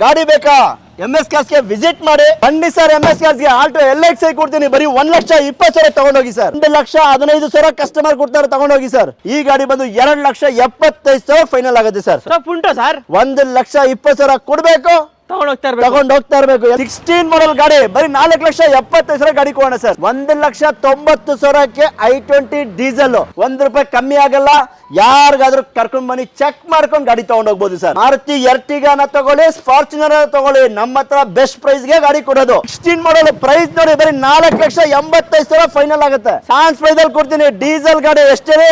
ಗಾಡಿ ಬೇಕಾ MS cars ಗೆ ವಿಸಿಟ್ ಮಾಡಿ ಬನ್ನಿ ಸರ್. MS ಕಾರ್ಸ್ ಗೆ ಆಲ್ಟೋ LX ಕೊಡ್ತೀನಿ, ಬರೀ 1,20,000 ತಗೊಂಡೋಗಿ ಸರ್. 1,15,000 ಕಸ್ಟಮರ್ ಕೊಡ್ತಾರೆ, ತಗೊಂಡೋಗಿ ಸರ್. ಈ ಗಾಡಿ ಬಂದು 2,75,000 ಫೈನಲ್ ಆಗುತ್ತೆ ಸರ್. ಉಂಟು ಸರ್, 1,20,000 ಕೊಡ್ಬೇಕು, ತಗೊಂಡ್ ಹೋಗ್ತಾ ಇರ್ಬೇಕು. 16 ಮಾಡಲ್ ಗಾಡಿ ಬರೀ 4,75,000 ಗಾಡಿ ಕೊಡೋಣ ಸರ್. 1,90,000ಕ್ಕೆ i20 ಡೀಸೆಲ್, ₹1 ಕಮ್ಮಿ ಆಗಲ್ಲ. ಯಾರಿಗಾದ್ರೂ ಕರ್ಕೊಂಡ್ ಬನ್ನಿ, ಚೆಕ್ ಮಾಡ್ಕೊಂಡು ಗಾಡಿ ತಗೊಂಡ್ ಹೋಗ್ಬೋದು ಸರ್. ಮಾರುತಿ ಎರ್ಟಿಗಾನ ತಗೊಳ್ಳಿ, ಫಾರ್ಚುನರ್ ತಗೊಳ್ಳಿ, ನಮ್ಮ ಹತ್ರ ಬೆಸ್ಟ್ ಪ್ರೈಸ್ ಗೆ ಗಾಡಿ ಕೊಡೋದು. 16 ಮಾಡಲ್ ಪ್ರೈಸ್ ನೋಡಿ, ಬರೀ 4,85,000 ಫೈನಲ್ ಆಗುತ್ತೆ. ಸಾನ್ಸ್ ಪ್ರೈಸ್ ಅಲ್ಲಿ ಕೊಡ್ತೀನಿ. ಡೀಸೆಲ್ ಗಾಡಿ ಎಷ್ಟಿದೆ?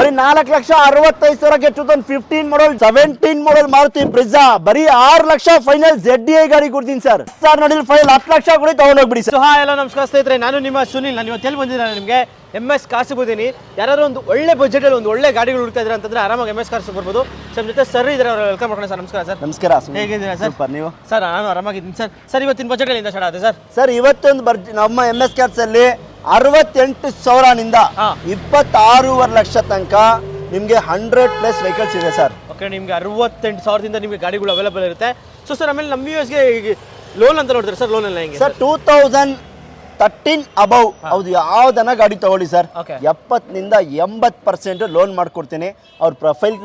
ಬರೀ 4,65,000ಕ್ಕೆ 2015 ಮಾಡಲ್ 17 ಮಾಡಲ್ ಮಾರುತಿ ಬ್ರಿಜಾ ಬರೀ 6 ಲಕ್ಷ ಫೈನಲ್. ZDI ಗಾಡಿ ಕೊಡ್ತೀನಿ ಸರ್. ಸರ್ ನೋಡಿ, ಫೈಲ್ 10 ಲಕ್ಷ ಕೊಡಿ, ತಗೊಂಡ್ ಹೋಗ್ಬಿಡಿ ಸರ್. ಹಾಯ್ ಎಲ್ಲ ನಮಸ್ಕಾರ ಸ್ನೇಹಿತರೆ, ನಾನು ನಿಮ್ಮ ಸುನಿಲ್. ನಾನು ಇವತ್ತು ಎಲ್ಲಿ ಬಂದಿದ್ದೀನಿ, ನಿಮಗೆ MS ಕಾರ್ಸ್ ಬಂದಿದ್ದೀನಿ. ಯಾರು ಒಂದು ಒಳ್ಳೆ ಬಜೆಟ್ ಅಲ್ಲಿ ಒಂದು ಒಳ್ಳೆ ಗಾಡಿಗಳು ಹುಡುಕ್ತಾ ಇದ್ದಾರೆ ಅಂತಂದ್ರೆ ಆರಾಮಾಗಿ MS ಕಾರ್ಸ್ ಬರ್ಬೋದು. ನಮ್ಮ ಜೊತೆ ಸರ್ ಇದ್ದಾರೆ, ಅವರು ವೆಲ್ಕಮ್ ಮಾಡ್ಕೊಂಡು ಸರ್. ನಮಸ್ಕಾರ ಸರ್. ನಮಸ್ಕಾರ. ಹೇಗಿದ್ದೀರಾ ಸರ್? ನೀವು ಸರ್? ನಾನು ಆರಾಮಾಗಿದ್ದೀನಿ ಸರ್. ಸರ್, ಇವತ್ತಿನ ಬಜೆಟ್ ಎಲ್ಲಿಂದ ಸ್ಟಾರ್ಟ್ ಆಗುತ್ತೆ ಸರ್? ಸರ್, ಇವತ್ತೊಂದು ನಮ್ಮ MS ಕಾರ್ಸ್ ಅಲ್ಲಿ 68,000ನಿಂದ 26.5 ಲಕ್ಷ ತನಕ ನಿಮ್ಗೆ 100+ ವೆಹಿಕಲ್ಸ್ ಇದೆ ಸರ್. ಓಕೆ, ನಿಮ್ಗೆ 68,000ದಿಂದ ನಿಮಗೆ ಗಾಡಿಗಳು ಅವೈಲೇಬಲ್ ಇರುತ್ತೆ. ಸೊ ಸರ್, ಆಮೇಲೆ ನಮ್ಮ ಯೂಎಸ್ಗೆ ಲೋನ್ ಅಂತ ನೋಡ್ತಾರೆ ಸರ್. ಲೋನ್ ಎಲ್ಲ ಹೆಂಗೆ ಸರ್? 2013 ಅಬೌವ್ ಹೌದು, ಯಾವ್ದನ್ನ ಗಾಡಿ ತಗೊಳ್ಳಿ ಸರ್, 70ನಿಂದ 80% ಲೋನ್ ಮಾಡ್ಕೊಡ್ತೀನಿ. ಅವ್ರ ಪ್ರೊಫೈಲ್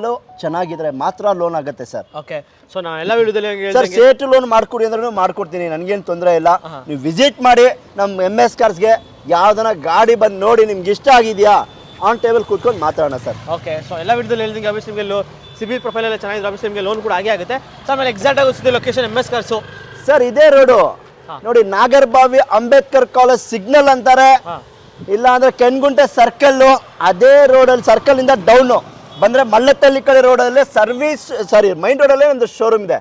ಚೆನ್ನಾಗಿದ್ರೆ ಮಾತ್ರ ಲೋನ್ ಆಗುತ್ತೆ ಸರ್. ಓಕೆ, ಸೊ ನಾನು ಎಲ್ಲ ವಿಡಿಯೋದಲ್ಲಿ ಸರ್ ಸೇಟ್ ಲೋನ್ ಮಾಡ್ಕೊಡಿ ಅಂದ್ರೆ ಮಾಡ್ಕೊಡ್ತೀನಿ, ನನಗೇನು ತೊಂದರೆ ಇಲ್ಲ. ನೀವು ವಿಸಿಟ್ ಮಾಡಿ ನಮ್ಮ MS ಕಾರ್ಸ್ಗೆ. ಯಾವ್ದನ್ನ ಗಾಡಿ ಬಂದು ನೋಡಿ, ನಿಮ್ಗೆ ಇಷ್ಟ ಆಗಿದೆಯಾ ಆನ್ ಟೇಬಲ್ ಕೂತ್ಕೊಂಡು ಮಾತಾಡೋಣ ಸರ್. ಓಕೆ, ಸೊ ಎಲ್ಲ ವಿಡಿಯೋದಲ್ಲಿ ಹೇಳ್ದಂಗೆ ಅಭಿಷ್ ನಿಮಗೆ ಸಿಬಿಲ್ ಪ್ರೊಫೈಲ್ ಎಲ್ಲ ಚೆನ್ನಾಗಿದೆ, ಅಭಿಷ್ ನಿಮಗೆ ಲೋನ್ ಕೂಡ ಆಗೇ ಸರ್. ಆಮೇಲೆ ಎಕ್ಸಾಕ್ಟ್ ಆಗಿ ಲೊಕೇಶನ್ MS ಕಾರ್ಸು ಸರ್ ಇದೇ ರೋಡು ನೋಡಿ, ನಾಗರಬಾವಿ ಅಂಬೇಡ್ಕರ್ ಕಾಲೇಜ್ ಸಿಗ್ನಲ್ ಅಂತಾರೆ, ಇಲ್ಲ ಅಂದ್ರೆ ಕೆನ್ಗುಂಟೆ ಸರ್ಕಲ್. ಅದೇ ರೋಡಲ್ಲಿ ಸರ್ಕಲ್ ಇಂದ ಡೌನ್ ಬಂದ್ರೆ ಮಲ್ಲತ್ತಳ್ಳಿ ಕಡೆ ರೋಡಲ್ಲಿ ಮೈನ್ ರೋಡಲ್ಲೇ ಒಂದು ಶೋರೂಮ್ ಇದೆ,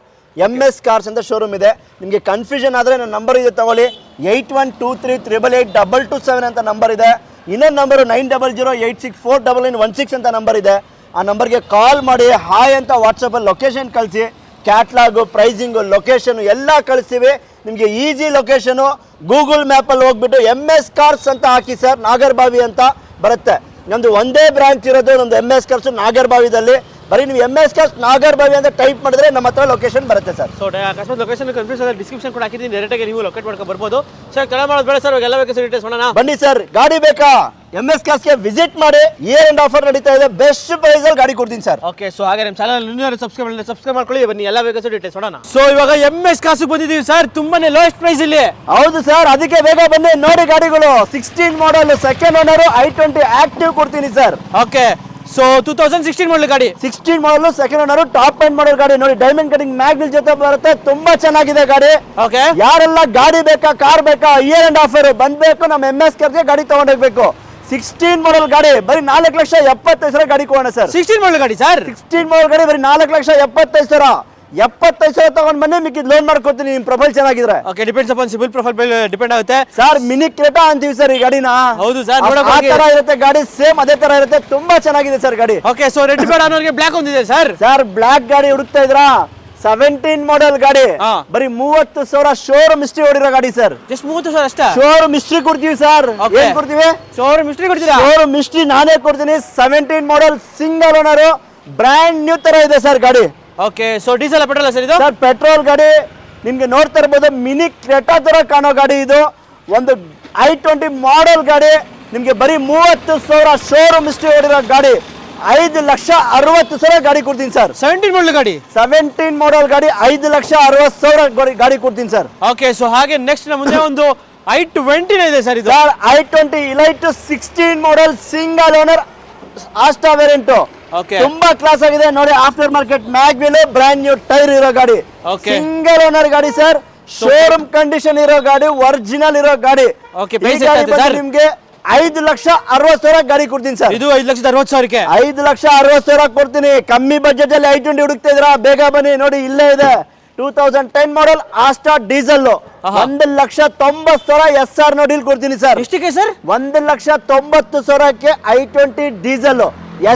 MS ಕಾರ್ಸ್ ಅಂತ ಶೋರೂಮ್ ಇದೆ. ನಿಮಗೆ ಕನ್ಫ್ಯೂಷನ್ ಆದರೆ ನನ್ನ ನಂಬರ್ ಇದೆ ತಗೊಳ್ಳಿ, 8123882227 ಅಂತ ನಂಬರ್ ಇದೆ. ಇನ್ನೊಂದು ನಂಬರು 9008649916 ಅಂತ ನಂಬರ್ ಇದೆ. ಆ ನಂಬರ್ಗೆ ಕಾಲ್ ಮಾಡಿ, ಹಾಯ್ ಅಂತ ವಾಟ್ಸಪ್ಪಲ್ಲಿ ಲೊಕೇಶನ್ ಕಳಿಸಿ. ಕ್ಯಾಟ್ಲಾಗು, ಪ್ರೈಸಿಂಗು, ಲೊಕೇಶನು ಎಲ್ಲ ಕಳಿಸ್ತೀವಿ. ನಿಮಗೆ ಈಸಿ ಲೊಕೇಶನು. ಗೂಗಲ್ ಮ್ಯಾಪಲ್ಲಿ ಹೋಗ್ಬಿಟ್ಟು MS ಕಾರ್ಸ್ ಅಂತ ಹಾಕಿ ಸರ್, ನಾಗರಬಾವಿ ಅಂತ ಬರುತ್ತೆ. ನಮ್ಮದು ಒಂದೇ ಬ್ರಾಂಚ್ ಇರೋದು, ನಮ್ಮದು MS ಕಾರ್ಸು ನಾಗರಬಾವಿದಲ್ಲಿ. ಬರೀ ನೀವು MS ಕಾರ್ಸ್ ನಾಗರಬಾವಿ ಅಂತ ಟೈಪ್ ಮಾಡಿದ್ರೆ ನಮ್ಮ ಹತ್ರ ಲೊಕೇಶನ್ ಬರುತ್ತೆ ಸರ್. ಸೊ ಅಕಸ್ಮಾತ್ ಲೊಕೇಶನ್ ಕನ್ಫ್ಯೂಸ್ ಆದರೆ ಡಿಸ್ಕ್ರಿಪ್ಷನ್ ಕೂಡ ಹಾಕಿದ್ದೀನಿ, ಡೈರೆಕ್ಟಾಗಿ ನೀವು ಲೊಕೇಟ್ ಮಾಡ್ಕೊಂಡು ಬರ್ಬೋದು ಸರ್. ತಡ ಮಾಡೋದು ಬೇಡ ಸರ್, ಎಲ್ಲ ಬೇಕಾದ್ರೆ ಡೀಟೇಲ್ಸ್ ಮಾಡೋಣ ಬನ್ನಿ ಸರ್. ಗಾಡಿ ಬೇಕಾ? MS ಕಾರ್ಸ್ಗೆ ವಿಸಿಟ್ ಮಾಡಿ. ಇಯರ್ ಎಂಡ್ ಆಫರ್ ನಡೀತಾ ಇದೆ, ಬೆಸ್ಟ್ ಪ್ರೈಸ್ ಅಲ್ಲಿ ಗಾಡಿ ಕೊಡ್ತೀನಿ ಸರ್. ಓಕೆ, ಸೊ ಹಾಗೆ ನಮ್ಮ ಚಾನಲ್ ಇನ್ನೂ ಸಬ್ಸ್ಕ್ರೈಬ್ ಮಾಡ್ಕೊಳ್ಳಿ. ಬನ್ನಿ, ಎಲ್ಲ ಬೇಕಾದ್ರೆ ಡೀಟೇಲ್ಸ್ ನೋಡೋಣ. ಸೊ ಇವಾಗ MS ಕಾರ್ಸ್ ಬಂದಿದ್ದೀವಿ ಸರ್, ತುಂಬಾನೇ ಲೋಯೆಸ್ಟ್ ಪ್ರೈಸ್ ಇಲ್ಲಿ. ಹೌದು ಸರ್, ಅದಕ್ಕೆ ಬೇಗ ಬನ್ನಿ ನೋಡಿ ಗಾಡಿಗಳು. 16 model second owner i20 active ಕೊಡ್ತೀನಿ ಸರ್. ಓಕೆ, ಸೊ 2016 ಮಾಡಲ್ ಗಾಡಿ, 16 model second owner top end model ಗಾಡಿ ನೋಡಿ. ಡೈಮಂಡ್ ಕಟಿಂಗ್ ಮ್ಯಾಗ್ನಿಲ್ ಜೊತೆ ಬರುತ್ತೆ, ತುಂಬಾ ಚೆನ್ನಾಗಿದೆ ಗಾಡಿ. ಓಕೆ, ಯಾರೆಲ್ಲ ಗಾಡಿ ಬೇಕಾ, ಕಾರ್ ಬೇಕಾ, ಇಯರ್ ಎಂಡ್ ಆಫರ್ ಬಂದ್ಬೇಕು, ನಮ್ಮ MS ಕಾರ್ಸ್ಗೆ ಗಾಡಿ ತಗೊಂಡೋಗ್ಬೇಕು. 16 ಮಾಡಲ್ ಗಾಡಿ ಬರೀ 4,70,000 ಗಾಡಿ ಕೊಡೋಣ ಸರ್. 16 ಮಾಡಲ್ ಗಾಡಿ ಸರ್, 16 ಮಾಡಲ್ ಗಾಡಿ ಬರೀ 4,70,000. 75,000 ತಗೊಂಡ್ ಬನ್ನಿ, ಮಿಕ್ಕಿದ್ ಲೋನ್ ಮಾಡ್ಕೊಡ್ತೀನಿ ನಿಮ್ ಪ್ರೊಫೈಲ್ ಚೆನ್ನಾಗಿದ್ರೆ. Okay, depends upon CIBIL profile depend ಆಗುತ್ತೆ ಸರ್. ಮಿನಿ ಕ್ರೆಟಾ ಅಂತೀವಿ ಸರ್ ಈ ಗಾಡಿನ. ಹೌದು ಸರ್, ಆ ತರ ಇರುತ್ತೆ ಗಾಡಿ, ಸೇಮ್ ಅದೇ ತರ ಇರುತ್ತೆ, ತುಂಬಾ ಚೆನ್ನಾಗಿದೆ ಸರ್ ಗಾಡಿ. ಓಕೆ, ಸೊ ರೆಡ್ ಬೇಡ ಅನ್ನೋರಿಗೆ ಬ್ಲಾಕ್ ಒಂದಿದೆ ಸರ್. ಸರ್ ಬ್ಲಾಕ್ ಗಾಡಿ ಹುಡುಕ್ತಾ ಇದ್ರಾ? 17 ಮಾಡಲ್ ಗಾಡಿ ಬರೀ 30,000 ಶೋರೂಮ್ ಹಿಸ್ಟ್ರಿ ಹೊಡಿರೋ ಗಾಡಿ ಸರ್. ಜಸ್ಟ್ 30,000 ಅಷ್ಟೇ ಶೋರೂಮ್ ಹಿಸ್ಟ್ರಿ ಕೊಡ್ತೀವಿ ಸರ್. ಏನ್ ಕೊಡ್ತೀವಿ? ಶೋರೂಮ್ ಹಿಸ್ಟ್ರಿ ಕೊಡ್ತೀರಾ? ಶೋರೂಮ್ ಹಿಸ್ಟ್ರಿ ನಾನೇ ಕೊಡ್ತೀನಿ. 17 ಮಾಡಲ್ ಸಿಂಗಲ್ ಓನರ್, ಬ್ರ್ಯಾಂಡ್ ನ್ಯೂ ತರ ಇದೆ ಸರ್ ಗಾಡಿ. Okay, so diesel petrol sir ಇದು? ಸರ್ ಪೆಟ್ರೋಲ್ ಗಾಡಿ. ನಿಮ್ಗೆ ನೋಡ್ತಾ ಇರ್ಬೋದು, ಮಿನಿ ಕ್ರೆಟಾ ತರ ಕಾಣೋ ಗಾಡಿ ಇದು. ಒಂದು i20 ಮಾಡಲ್ ಗಾಡಿ, ನಿಮ್ಗೆ ಬರೀ 30,000 ಶೋರೂಮ್ ಹಿಸ್ಟ್ರಿ ಹೊಡಿರೋ ಗಾಡಿ. 5,60,000 ಗಾಡಿ ಕೊಡ್ತೀನಿ ಸರ್. 17 ಮಾಡಲ್ ಗಾಡಿ, 17 ಮಾಡಲ್ ಗಾಡಿ 5,60,000 ಗಾಡಿ ಕೊಡ್ತೀನಿ ಸರ್. ಓಕೆ, ಸೊ ಹಾಗೆ ನೆಕ್ಸ್ಟ್ ನಮ್ಮ ಮುಂದೆ ಒಂದು i20 ಇದೆ ಸರ್. ಇದು i20 elite 16 model single owner Asta variant. Okay, ತುಂಬಾ ಕ್ಲಾಸ್ ಆಗಿದೆ ನೋಡಿ. After market mag wheel, brand new tyre ಇರೋ ಗಾಡಿ. ಸಿಂಗಲ್ ಓನರ್ ಗಾಡಿ ಸರ್, ಶೋರೂಮ್ ಕಂಡೀಷನ್ ಇರೋ ಗಾಡಿ, ಒರಿಜಿನಲ್ ಇರೋ ಗಾಡಿ. ಓಕೆ, ನಿಮ್ಗೆ 5,60,000 ಗಾಡಿ ಕೊಡ್ತೀನಿ ಸರ್. ಇದು 5,60,000ಕ್ಕೆ 5,60,000 ಕೊಡ್ತೀನಿ. ಕಮ್ಮಿ ಬಜೆಟ್ ಅಲ್ಲಿ i20 ಹುಡುಕ್ತಾ ಇದ್ರ, ಬೇಗ ಬನ್ನಿ ನೋಡಿ, ಇಲ್ಲೇ ಇದೆ. 2010 ಮಾಡಲ್ ಆಸ್ಟಾ ಡೀಸೆಲ್ 1,90,000 SR ನೋಡಿಲ್ ಕೊಡ್ತೀನಿ ಸರ್. ಎಷ್ಟಕ್ಕೆ ಸರ್? 1,90,000ಕ್ಕೆ i20 diesel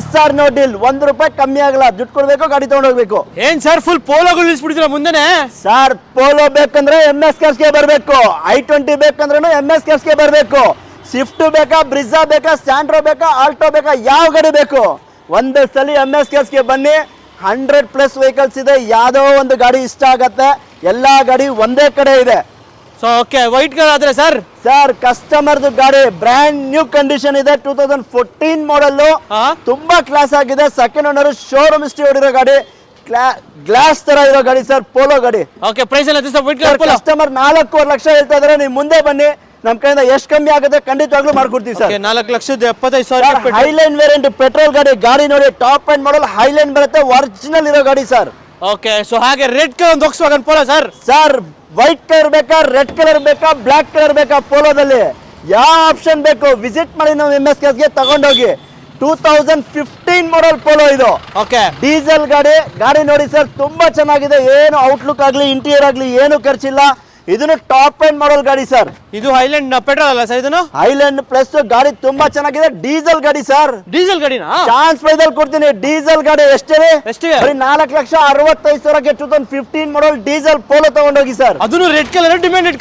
SR ನೋಡಿಲ್. ₹1 ಕಮ್ಮಿ ಆಗಲ್ಲ. ದುಡ್ಡು ಕೊಡ್ಬೇಕು, ಗಾಡಿ ತಗೊಂಡೋಗ್ಬೇಕು. ಏನ್ ಸರ್, ಫುಲ್ ಪೋಲೋಗಳು ನಿಲ್ಸ್ಬಿಡ್ತೀರಾ ಮುಂದೆನೆ? ಸರ್ ಪೋಲೋ ಬೇಕಂದ್ರೆ MS ಕಾರ್ಸ್ಗೆ ಬರ್ಬೇಕು, i20 ಬೇಕಂದ್ರೆ MS ಕಾರ್ಸ್ಗೆ ಬರ್ಬೇಕು. ಸ್ವಿಫ್ಟ್ ಬೇಕಾ, ಬ್ರಿಜಾ ಬೇಕಾ, ಸ್ಯಾಂಟ್ರೋ ಬೇಕಾ, ಆಲ್ಟೋ ಬೇಕಾ, ಯಾವ ಗಾಡಿ ಬೇಕು, ಒಂದೇ ಸಲ MS ಕಾರ್ಸ್ಗೆ ಬನ್ನಿ. 100+ ವೆಹಿಕಲ್ಸ್ ಇದೆ. ಯಾವ್ದೋ ಒಂದು ಗಾಡಿ ಇಷ್ಟ ಆಗತ್ತೆ, ಎಲ್ಲಾ ಗಾಡಿ ಒಂದೇ ಕಡೆ ಇದೆ. ಸೊ ಓಕೆ, ವೈಟ್ ಕಲರ್ ಆದ್ರೆ ಸರ್ ಕಸ್ಟಮರ್ದು ಗಾಡಿ ಬ್ರ್ಯಾಂಡ್ ನ್ಯೂ ಕಂಡೀಷನ್ ಇದೆ. 2014 ಮಾಡಲ್, ತುಂಬಾ ಕ್ಲಾಸ್ ಆಗಿದೆ. ಸೆಕೆಂಡ್ ಓನರ್, ಶೋರೂಮ್ ಹಿಸ್ಟ್ರಿ ಹೊಡಿರೋ ಗಾಡಿ, ಗ್ಲಾಸ್ ತರ ಇರೋ ಗಾಡಿ ಸರ್, ಪೋಲೋ ಗಾಡಿ. ಓಕೆ, ಪ್ರೈಸ್ ಎಲ್ಲ ವೈಟ್ ಕಲರ್ ಕಸ್ಟಮರ್ 4.5 ಲಕ್ಷ ಹೇಳ್ತಾ ಇದಾರೆ. ನೀವು ಮುಂದೆ ಬನ್ನಿ, ನಮ್ ಕಡೆಯಿಂದ ಎಷ್ಟು ಕಮ್ಮಿ ಆಗುತ್ತೆ ಖಂಡಿತವಾಗ್ಲೂ ಮಾಡ್ಕೊಡ್ತೀವಿ ಸರ್. 4,75,000. ಹೈಲೈನ್ ವೇರಿಯಂಟ್ ಪೆಟ್ರೋಲ್ ಗಾಡಿ ನೋಡಿ, ಟಾಪ್ ಅಂಡ್ ಮಾಡಲ್ ಹೈಲೈನ್ ಬರುತ್ತೆ, ಒರಿಜಿನಲ್ ಇರೋ ಗಾಡಿ ಸರ್. ಓಕೆ, ಸೊ ಹಾಗೆ ರೆಡ್ ಕಲರ್ ಒಂದು Volkswagen Polo sir white colour ಬೇಕಾ, ರೆಡ್ ಕಲರ್ ಬೇಕಾ, ಬ್ಲಾಕ್ ಕಲರ್ ಬೇಕಾ, ಪೋಲೋದಲ್ಲಿ ಯಾವ ಆಪ್ಷನ್ ಬೇಕು ವಿಸಿಟ್ ಮಾಡಿ ನಾವು MSKS ಗೆ ತಗೊಂಡೋಗಿ. 2015 ಮಾಡಲ್ ಪೋಲೋ ಇದು. ಓಕೆ, ಡೀಸೆಲ್ ಗಾಡಿ ನೋಡಿ ಸರ್, ತುಂಬಾ ಚೆನ್ನಾಗಿದೆ. ಏನು ಔಟ್ಲುಕ್ ಆಗ್ಲಿ, ಇಂಟೀರಿಯರ್ ಆಗ್ಲಿ ಏನು ಖರ್ಚಿಲ್ಲ. ಇದನ್ನು ಟಾಪ್ ಅಂಡ್ ಮಾಡಲ್ ಗಾಡಿ ಸರ್. ಇದು ಹೈಲ್ಯಾಂಡ್ ಪೆಟ್ರೋಲ್ ಅಲ್ಲ ಸರ್, ಇದನ್ನು ಹೈಲ್ಯಾಂಡ್ ಪ್ಲಸ್ ಗಾಡಿ ತುಂಬಾ ಚೆನ್ನಾಗಿದೆ. ಡೀಸೆಲ್ ಗಾಡಿ ಸರ್, ಡೀಸೆಲ್ ಗಾಡಿನಾ? ಚಾನ್ಸ್ ಪ್ರೈಸ್ ಅಲ್ಲಿ ಕೊಡ್ತೀನಿ. ಡೀಸೆಲ್ ಗಾಡಿ ಎಷ್ಟಿದೆ? ಬರೀ 4,65,000ಕ್ಕೆ 2015 ಮಾಡಲ್ ಡೀಸೆಲ್ ಪೋಲೋ ತಗೊಂಡೋಗಿ ಸರ್. ಅದನ್ನು ರೆಡ್ ಕಲರ್, ಡಿಮ್ಯಾಂಡೆಡ್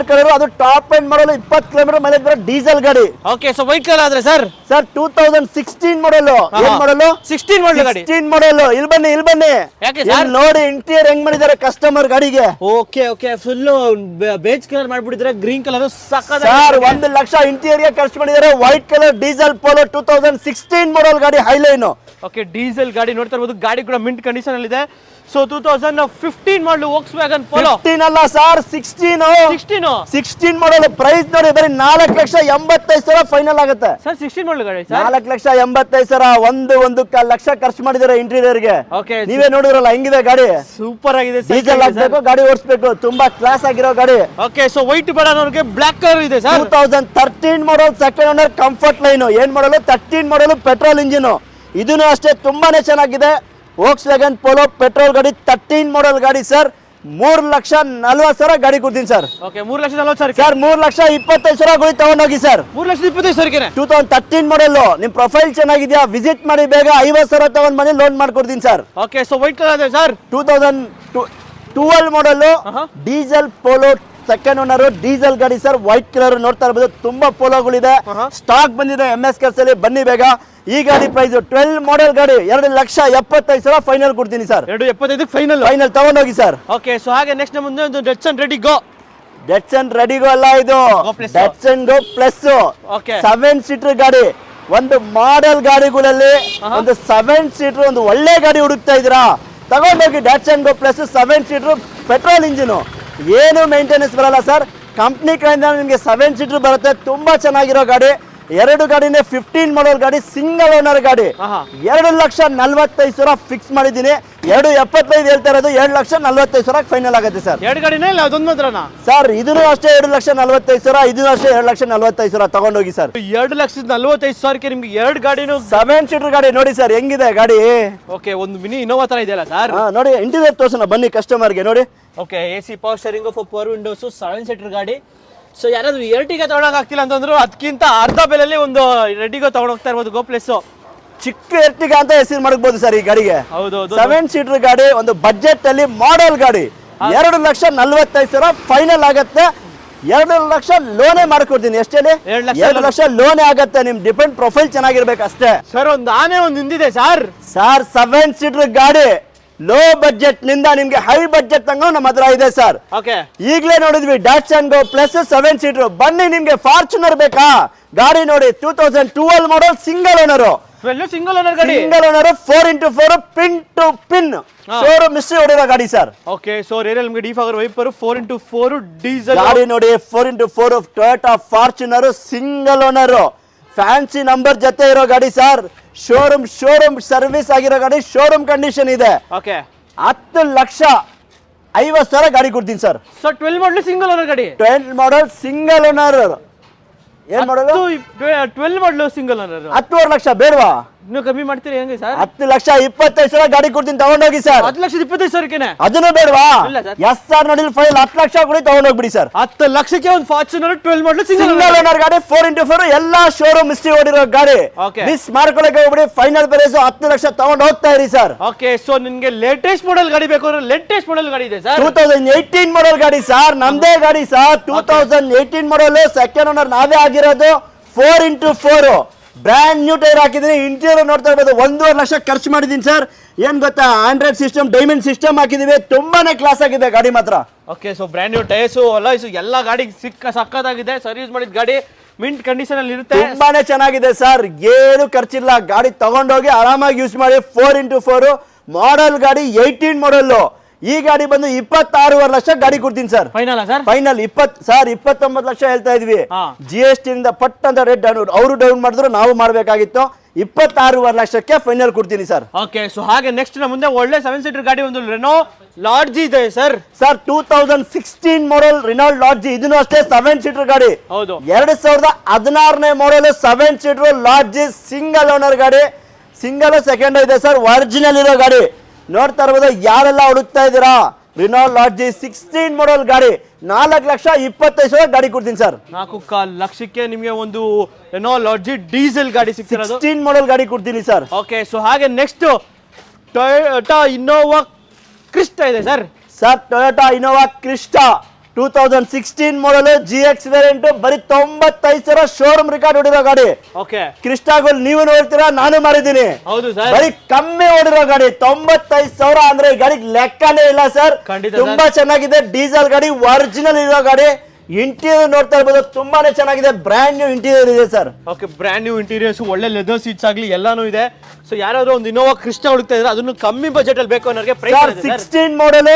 ಕಲರ್, ಅದು top and model, 20 kilometre mileage ಬರೋ ಡೀಸೆಲ್ ಗಾಡಿ. ಓಕೆ, ಸೊ ವೈಟ್ ಕಲರ್ ಆದ್ರೆ ಸರ್ 2016 ಮಾಡಲ್. ಏನ್ ಮಾಡಲು? 16 ಮಾಡಲ್ ಗಾಡಿ. 16 ಮಾಡಲ್. ಇಲ್ಲಿ ಬನ್ನಿ ಯಾಕೆ ಸರ್? ನೋಡಿ ಇಂಟೀರಿಯರ್ ಹೆಂಗ್ ಮಾಡಿದ್ದಾರೆ ಕಸ್ಟಮರ್ ಗಾಡಿಗೆ. Okay okay, full beige colour ಮಾಡ್ಬಿಟ್ಟಿದ್ರೆ, ಗ್ರೀನ್ ಕಲರ್ ಸಕ್ಕತ್ ಸರ್. 1 ಲಕ್ಷ ಇಂಟೀರಿಯರ್ ಖರ್ಚು ಮಾಡಿದ್ದಾರೆ. White colour diesel Polo 2016 model ಗಾಡಿ, ಹೈಲೈನ್. ಓಕೆ, ಡೀಸೆಲ್ ಗಾಡಿ ನೋಡ್ತಾ ಇರಬಹುದು. ಗಾಡಿ ಕೂಡ ಮಿಂಟ್ ಕಂಡೀಷನ್ ಅಲ್ಲಿ ಇದೆ. ಸೊ 2015 ಮಾಡಲು Volkswagen Polo. 15 ಅಲ್ಲ ಸರ್, 16 ಮಾಡಲ್. ಪ್ರೈಸ್ ನೋಡಿ, ಬರೀ 4,85,000 ಫೈನಲ್ ಆಗುತ್ತೆ ಸರ್. 16 ಮಾಡಲ್ ಗಾಡಿ ಸರ್, 4,85,000. 1.25 ಲಕ್ಷ ಖರ್ಚು ಮಾಡಿದ್ದಾರೆ ಇಂಟೀರಿಯರ್ ಗೆ. ಓಕೆ, ನೀವೇ ನೋಡಿದ್ರಲ್ಲ ಹೆಂಗಿದೆ ಗಾಡಿ, ಸೂಪರ್ ಆಗಿದೆ. ಡೀಸೆಲ್ ಹಾಕ್ಬೇಕು, ಗಾಡಿ ಓಡಿಸ್ಬೇಕು, ತುಂಬಾ ಕ್ಲಾಸ್ ಆಗಿರೋ ಗಾಡಿ. ಓಕೆ, ಸೊ ವೈಟ್ ಬೇಡ ನನಗೆ, ಬ್ಲಾಕ್ ಕಲರ್ ಇದೆ ಸರ್. 2013 ಮಾಡಲ್, ಸೆಕೆಂಡ್ ಓನರ್, ಕಂಫರ್ಟ್ ಲೈನ್. ಏನ್ ಮಾಡಲು? 13 ಮಾಡಲ್, ಪೆಟ್ರೋಲ್ ಇಂಜಿನ್. ಇದನ್ನು ಅಷ್ಟೇ ತುಂಬಾನೇ ಚೆನ್ನಾಗಿದೆ. Volkswagen Polo ಪೆಟ್ರೋಲ್ ಗಾಡಿ, 13 ಮಾಡಲ್ ಗಾಡಿ ಸರ್. 3,40,000 ಗಾಡಿ ಕೊಡ್ತೀನಿ ಸರ್. Okay, 3,40,000 sir. 3,25,000 ಗುಳಿ ತಗೊಂಡೋಗಿ ಸರ್. 3,25,000 2013 ಮಾಡಲ್. ನಿಮ್ ಪ್ರೊಫೈಲ್ ಚೆನ್ನಾಗಿದ್ಯಾ, ವಿಸಿಟ್ ಮಾಡಿ ಬೇಗ. 50,000 ತಗೊಂಡ್ ಬಂದು ಲೋನ್ ಮಾಡ್ಕೊಡ್ತೀನಿ sir. Okay, so white colour ಇದೆ sir. 2012 model, diesel Polo, second owner, diesel ಗಾಡಿ ಸರ್. ವೈಟ್ ಕಲರ್ ನೋಡ್ತಾ ಇರಬಹುದು, ತುಂಬಾ ಪೋಲೋಗಳಿದೆ. ಸ್ಟಾಕ್ ಬಂದಿದೆ MSKS ಅಲ್ಲಿ, ಬನ್ನಿ ಬೇಗ. ಈ ಗಾಡಿ ಪ್ರೈಸ್ 12 ಮಾಡಲ್ ಗಾಡಿ, 2,75,000 ಫೈನಲ್ ಕೊಡ್ತೀನಿ ಸರ್. 2.75 ಫೈನಲ್ ತಗೊಂಡೋಗಿ ಸರ್. ಓಕೆ, ಸೊ ಹಾಗೆ ನೆಕ್ಸ್ಟ್ ಮುಂದೆ ಒಂದು Datsun Redigo. Datsun Redigo ಅಲ್ಲ, ಇದು Datsun Go Plus. Okay, 7 seater ಗಾಡಿ. ಒಂದು ಮಾಡೆಲ್ ಗಾಡಿಗಳಲ್ಲಿ ಒಂದು 7 ಸೀಟರ್ ಒಂದು ಒಳ್ಳೆ ಗಾಡಿ ಹುಡುಕ್ತಾ ಇದ್ದೀರಾ, ತಗೊಂಡೋಗಿ Datsun Go Plus 7 seater, petrol engine. ಏನು ಮೇಂಟೆನೆನ್ಸ್ ಬರಲ್ಲ ಸರ್. ಕಂಪ್ನಿ ಕಡೆಯಿಂದ ನಿಮಗೆ 7 ಸೀಟರ್ ಬರುತ್ತೆ, ತುಂಬಾ ಚೆನ್ನಾಗಿರೋ ಗಾಡಿ. 2 ಗಾಡಿನೇ 15 ಮಾಡಲ್ ಗಾಡಿ, ಸಿಂಗಲ್ ಓನರ್ ಗಾಡಿ. 2,45,000 ಫಿಕ್ಸ್ ಮಾಡಿದ್ದೀನಿ. 2.75 ಹೇಳ್ತಾ ಇರೋದು, 2,45,000 ಫೈನಲ್ ಆಗುತ್ತೆ ಸರ್. 2 ಗಾಡಿನೇ ಇಲ್ಲ, ಅದೊಂದು ಮಾತ್ರನಾ ಸರ್? ಇದನ್ನು ಅಷ್ಟೇ 2,45,000, ಇದನ್ನು ಅಷ್ಟೇ 2,45,000 ತಗೊಂಡೋಗಿ ಸರ್. 2,45,000ಕ್ಕೆ ನಿಮ್ಗೆ 2 ಗಾಡಿನೂ 7 ಸೀಟರ್ ಗಾಡಿ ನೋಡಿ ಸರ್, ಹೆಂಗಿದೆ ಗಾಡಿ. ಓಕೆ, ಒಂದು ಮಿನಿ ಇನ್ನೋವಾ ತರ ಇದೆಯಲ್ಲ ಸರ್. ನೋಡಿ, ಇಂಟೀರಿಯರ್ ತೋರ್ಸೋಣ ಬನ್ನಿ ಕಸ್ಟಮರ್ಗೆ. ನೋಡಿ, okay, AC power steering, power Windows, 7 seater ಗಾಡಿ. ಸೊ ಯಾರಾದ್ರೂ Ertiga ತಗೊಳಕ್ ಆಗ್ತಿಲ್ಲ ಅಂತಂದ್ರು, ಅದಕ್ಕಿಂತ ಅರ್ಧ ಬೆಲೆಯಲ್ಲಿ ಒಂದು Redigo ತಗೊಂಡೋಗ್ತಾ ಇರ್ಬೋದು. Go Plus ಚಿಕ್ಕ Ertiga ಅಂತ ಹೆಸರು ಮಾಡಬಹುದು ಸರ್ ಈ ಗಾಡಿಗೆ. ಹೌದು, 7 ಸೀಟರ್ ಗಾಡಿ, ಒಂದು ಬಜೆಟ್ ಅಲ್ಲಿ ಮಾಡೆಲ್ ಗಾಡಿ. 2,45,000 ಫೈನಲ್ ಆಗತ್ತೆ. 2 ಲಕ್ಷ ಲೋನೇ ಮಾಡ್ಕೊಡ್ತೀನಿ. ಎಷ್ಟೇಳಿ? 2 ಲಕ್ಷ ಲೋನೇ ಆಗತ್ತೆ. ನಿಮ್ ಡಿಪೆಂಡ್ ಪ್ರೊಫೈಲ್ ಚೆನ್ನಾಗಿರ್ಬೇಕು ಅಷ್ಟೇ ಸರ್. ಒಂದು ಆನೆ ಒಂದು ಹಿಂದಿದೆ ಸರ್. 7 ಸೀಟರ್ ಗಾಡಿ, ಲೋ ಬಜೆಟ್ ನಿಂದ ನಿಮ್ಗೆ ಹೈ ಬಜೆಟ್ ತನಕ ನಮ್ಮ ಹತ್ರ ಇದೆ ಸರ್. ಓಕೆ, ಈಗಲೇ ನೋಡಿದ್ವಿ Datsun Go Plus 7 ಸೀಟರ್. ಬನ್ನಿ, ನಿಮ್ಗೆ ಫಾರ್ಚುನರ್ ಬೇಕಾ? ಗಾಡಿ ನೋಡಿ, 2012 model, single owner. Single owner ಗಾಡಿ, single owner, 4x4 pin to pin, showroom history ಹೊಡಿರೋ ಗಾಡಿ ಸರ್. ಓಕೆ, ಸೊ ರೇರಲ್ಲಿ ನಿಮಗೆ ಡಿಫಾಗರ್ ವೈಪರ್, 4x4 ಡೀಸೆಲ್ ಗಾಡಿ ನೋಡಿ. 4x4 Toyota Fortuner, single owner, fancy number ಜೊತೆ ಇರೋ ಗಾಡಿ ಸರ್. ಶೋರೂಮ್ ಸರ್ವಿಸ್ ಆಗಿರೋ ಗಾಡಿ, ಶೋರೂಮ್ ಕಂಡೀಷನ್ ಇದೆ. ಓಕೆ, 10,50,000 ಗಾಡಿ ಕೊಡ್ತೀನಿ ಸರ್. ಸೊ 12 ಮಾಡಲ್ ಸಿಂಗಲ್ ಓನರ್ ಗಾಡಿ. 12 ಮಾಡಲ್ ಸಿಂಗಲ್ ಓನರ್. ಏನ್ ಮಾಡೋದು? 12 ಮಾಡಲ್ ಸಿಂಗಲ್ ಓನರ್. 10,5 ಲಕ್ಷ ಬೇಡವಾ? ಇನ್ನೂ ಕಮ್ಮಿ ಮಾಡ್ತೀರಿ ಹೆಂಗೆ ಸರ್? 10,25,000 ಗಾಡಿ ಕೊಡ್ತೀನಿ, ತಗೊಂಡೋಗಿ ಸರ್. 10,25,000ಕ್ಕೆ ಅದನ್ನು ಬೇಡವಾ? ಇಲ್ಲ ಸರ್. ಎಸ್ ಆರ್ ನೋಡಿ, ಫೈಲ್ 10 ಲಕ್ಷ ಕೊಡಿ, ತಗೊಂಡೋಗ್ಬಿಡಿ ಸರ್. 10 ಲಕ್ಷಕ್ಕೆ ಒಂದು ಫಾರ್ಚುನರ್ 12 ಮಾಡಲ್ ಸಿಂಗಲ್ ಓನರ್ ಗಾಡಿ, 4x4 ಎಲ್ಲಾ ಶೋರೂಮ್ ಹಿಸ್ಟ್ರಿ ಓಡಿರೋ ಗಾಡಿ. ಮಿಸ್ ಮಾಡ್ಕೊಳಕ್ಕೆ ಹೋಗ್ಬಿಡಿ. ಫೈನಲ್ ಪ್ರೈಸ್ 10 ಲಕ್ಷ ತಗೊಂಡು ಹೋಗ್ತಾ ಇರಿ ಸರ್. ಓಕೆ, ಸೊ ನಿಮ್ಗೆ ಲೇಟೆಸ್ಟ್ ಮಾಡೆಲ್ ಗಾಡಿ ಬೇಕು ಅಂದ್ರೆ ಲೇಟೆಸ್ಟ್ ಮಾಡೆಲ್ ಗಾಡಿ ಇದೆ ಸರ್. 2018 ಮಾಡಲ್ ಗಾಡಿ ಸರ್, ನಮ್ದೇ ಗಾಡಿ ಸರ್. 2018 ಮಾಡಲ್, ಸೆಕೆಂಡ್ ಓನರ್ ನಾವೇ ಆಗಿರೋದು. 4x4 ಬ್ರ್ಯಾಂಡ್ ನ್ಯೂ ಟೈರ್ ಹಾಕಿದ್ದೀನಿ. ಇಂಟೀರಿಯರ್ ನೋಡ್ತಾ ಇರ್ಬೋದು, 1.5 ಲಕ್ಷ ಖರ್ಚು ಮಾಡಿದ್ದೀನಿ ಸರ್. ಏನ್ ಗೊತ್ತಾ, ಆಂಡ್ರಾಯ್ಡ್ ಸಿಸ್ಟಮ್, ಡೈಮಂಡ್ ಸಿಸ್ಟಮ್ ಹಾಕಿದೀವಿ. ತುಂಬಾನೇ ಕ್ಲಾಸ್ ಆಗಿದೆ ಗಾಡಿ ಮಾತ್ರ. Okay, so brand new tyres alloys ಎಲ್ಲ ಗಾಡಿ ಸಕ್ಕತ್ತಾಗಿದೆ. ಸರ್ವಿಸ್ ಮಾಡಿದ ಗಾಡಿ ಮಿಂಟ್ ಕಂಡೀಷನ್ ಅಲ್ಲಿ ಇರುತ್ತೆ. ತುಂಬಾನೇ ಚೆನ್ನಾಗಿದೆ ಸರ್, ಏನು ಖರ್ಚಿಲ್ಲ. ಗಾಡಿ ತಗೊಂಡೋಗಿ ಆರಾಮಾಗಿ ಯೂಸ್ ಮಾಡಿ. 4x4 ಮಾಡೆಲ್ ಗಾಡಿ, 18 ಮಾಡಲ್. ಈ ಗಾಡಿ ಬಂದು 26.5 ಲಕ್ಷ ಗಾಡಿ ಕೊಡ್ತೀನಿ sir. Final sir? Final 29 lakh ಹೇಳ್ತಾ ಇದ್ವಿ. GST ಇಂದ ಪಟ್ ಅಂತ ರೇಟ್ ಡೌನ್, ಅವರು ಡೌನ್ ಮಾಡಿದ್ರು, ನಾವು ಮಾಡಬೇಕಾಗಿತ್ತು. 26.5 ಲಕ್ಷಕ್ಕೆ ಫೈನಲ್ ಕೊಡ್ತೀನಿ ಸರ್. ಓಕೆ, ಸೊ ಹಾಗೆ ನೆಕ್ಸ್ಟ್ ಮುಂದೆ ಒಳ್ಳೆ 7 ಸೀಟರ್ ಗಾಡಿ, ಒಂದು ರೆನೋ ಲಾಡ್ಜಿ ಇದೆ ಸರ್. 2016 model Renault Lodgy. ಇದನ್ನು ಅಷ್ಟೇ 7 ಸೀಟರ್ ಗಾಡಿ. ಹೌದು, 2016ನೇ model 7 seater Lodgy, single owner ಗಾಡಿ. ಸಿಂಗಲ್ ಸೆಕೆಂಡ್ ಇದೆ ಸರ್, ಒರಿಜಿನಲ್ ಇರೋ ಗಾಡಿ. ನೋಡ್ತಾ ಇರ್ಬೋದು, ಯಾರೆಲ್ಲ ಹುಡುಕ್ತಾ ಇದ್ದೀರಾ, ರಿನಾಲ್ಡ್ ಲಾಡ್ಜಿ 16 ಮಾಡೆಲ್ ಗಾಡಿ, 4,25,000 ಗಾಡಿ ಕೊಡ್ತೀನಿ ಸರ್. 4.25 ಲಕ್ಷಕ್ಕೆ ನಿಮಗೆ ಒಂದು ರೆನೋ ಲಾಡ್ಜಿ ಡೀಸೆಲ್ ಗಾಡಿ ಸಿಗ್ತಿರೋದು. 16 ಮಾಡೆಲ್ ಗಾಡಿ ಕೊಡ್ತೀನಿ ಸರ್. ಓಕೆ, ಸೊ ಹಾಗೆ ನೆಕ್ಸ್ಟ್ ಟೊಯೋಟಾ ಇನ್ನೋವಾ ಕ್ರಿಸ್ಟಾ ಇದೆ sir. Toyota Innova Crysta 2016 model, GX variant, ಬರೀ 95,000 ಶೋರೂಮ್ ರೆಕಾರ್ಡ್ ಹೊಡಿರೋ ಗಾಡಿ. ಓಕೆ, ಕ್ರಿಸ್ಟಾಗಳು ನೀವು ನೋಡ್ತೀರಾ, ನಾನು ಮಾಡಿದ್ದೀನಿ. ಹೌದು ಸರ್, ಬರೀ ಕಮ್ಮಿ ಓಡಿರೋ ಗಾಡಿ. 95,000 ಅಂದ್ರೆ ಈ ಗಾಡಿಗೆ ಲೆಕ್ಕನೇ ಇಲ್ಲ ಸರ್. ತುಂಬಾ ಚೆನ್ನಾಗಿದೆ, ಡೀಸೆಲ್ ಗಾಡಿ, ಒರಿಜಿನಲ್ ಇರೋ ಗಾಡಿ. ಇಂಟೀರಿಯರ್ ನೋಡ್ತಾ ಇರ್ಬೋದು, ತುಂಬಾನೇ ಚೆನ್ನಾಗಿದೆ. ಬ್ರ್ಯಾಂಡ್ ನ್ಯೂ ಇಂಟೀರಿಯರ್ ಇದೆ sir. Okay, brand new interiors, ಒಳ್ಳೆ ಲೆದರ್ ಸೀಟ್ಸ್ ಆಗಲಿ ಎಲ್ಲಾನು ಇದೆ. ಸೊ ಯಾರಾದ್ರೂ ಒಂದು ಇನ್ನೋವಾ ಕ್ರಿಸ್ಟಾ ಹುಡುಕ್ತಾ ಇದ್ರೆ, ಅದನ್ನು ಕಮ್ಮಿ ಬಜೆಟ್ ಅಲ್ಲಿ ಬೇಕು ಅನ್ನೋರಿಗೆ ಪ್ರೈಸ್ 16 ಮಾಡೆಲ್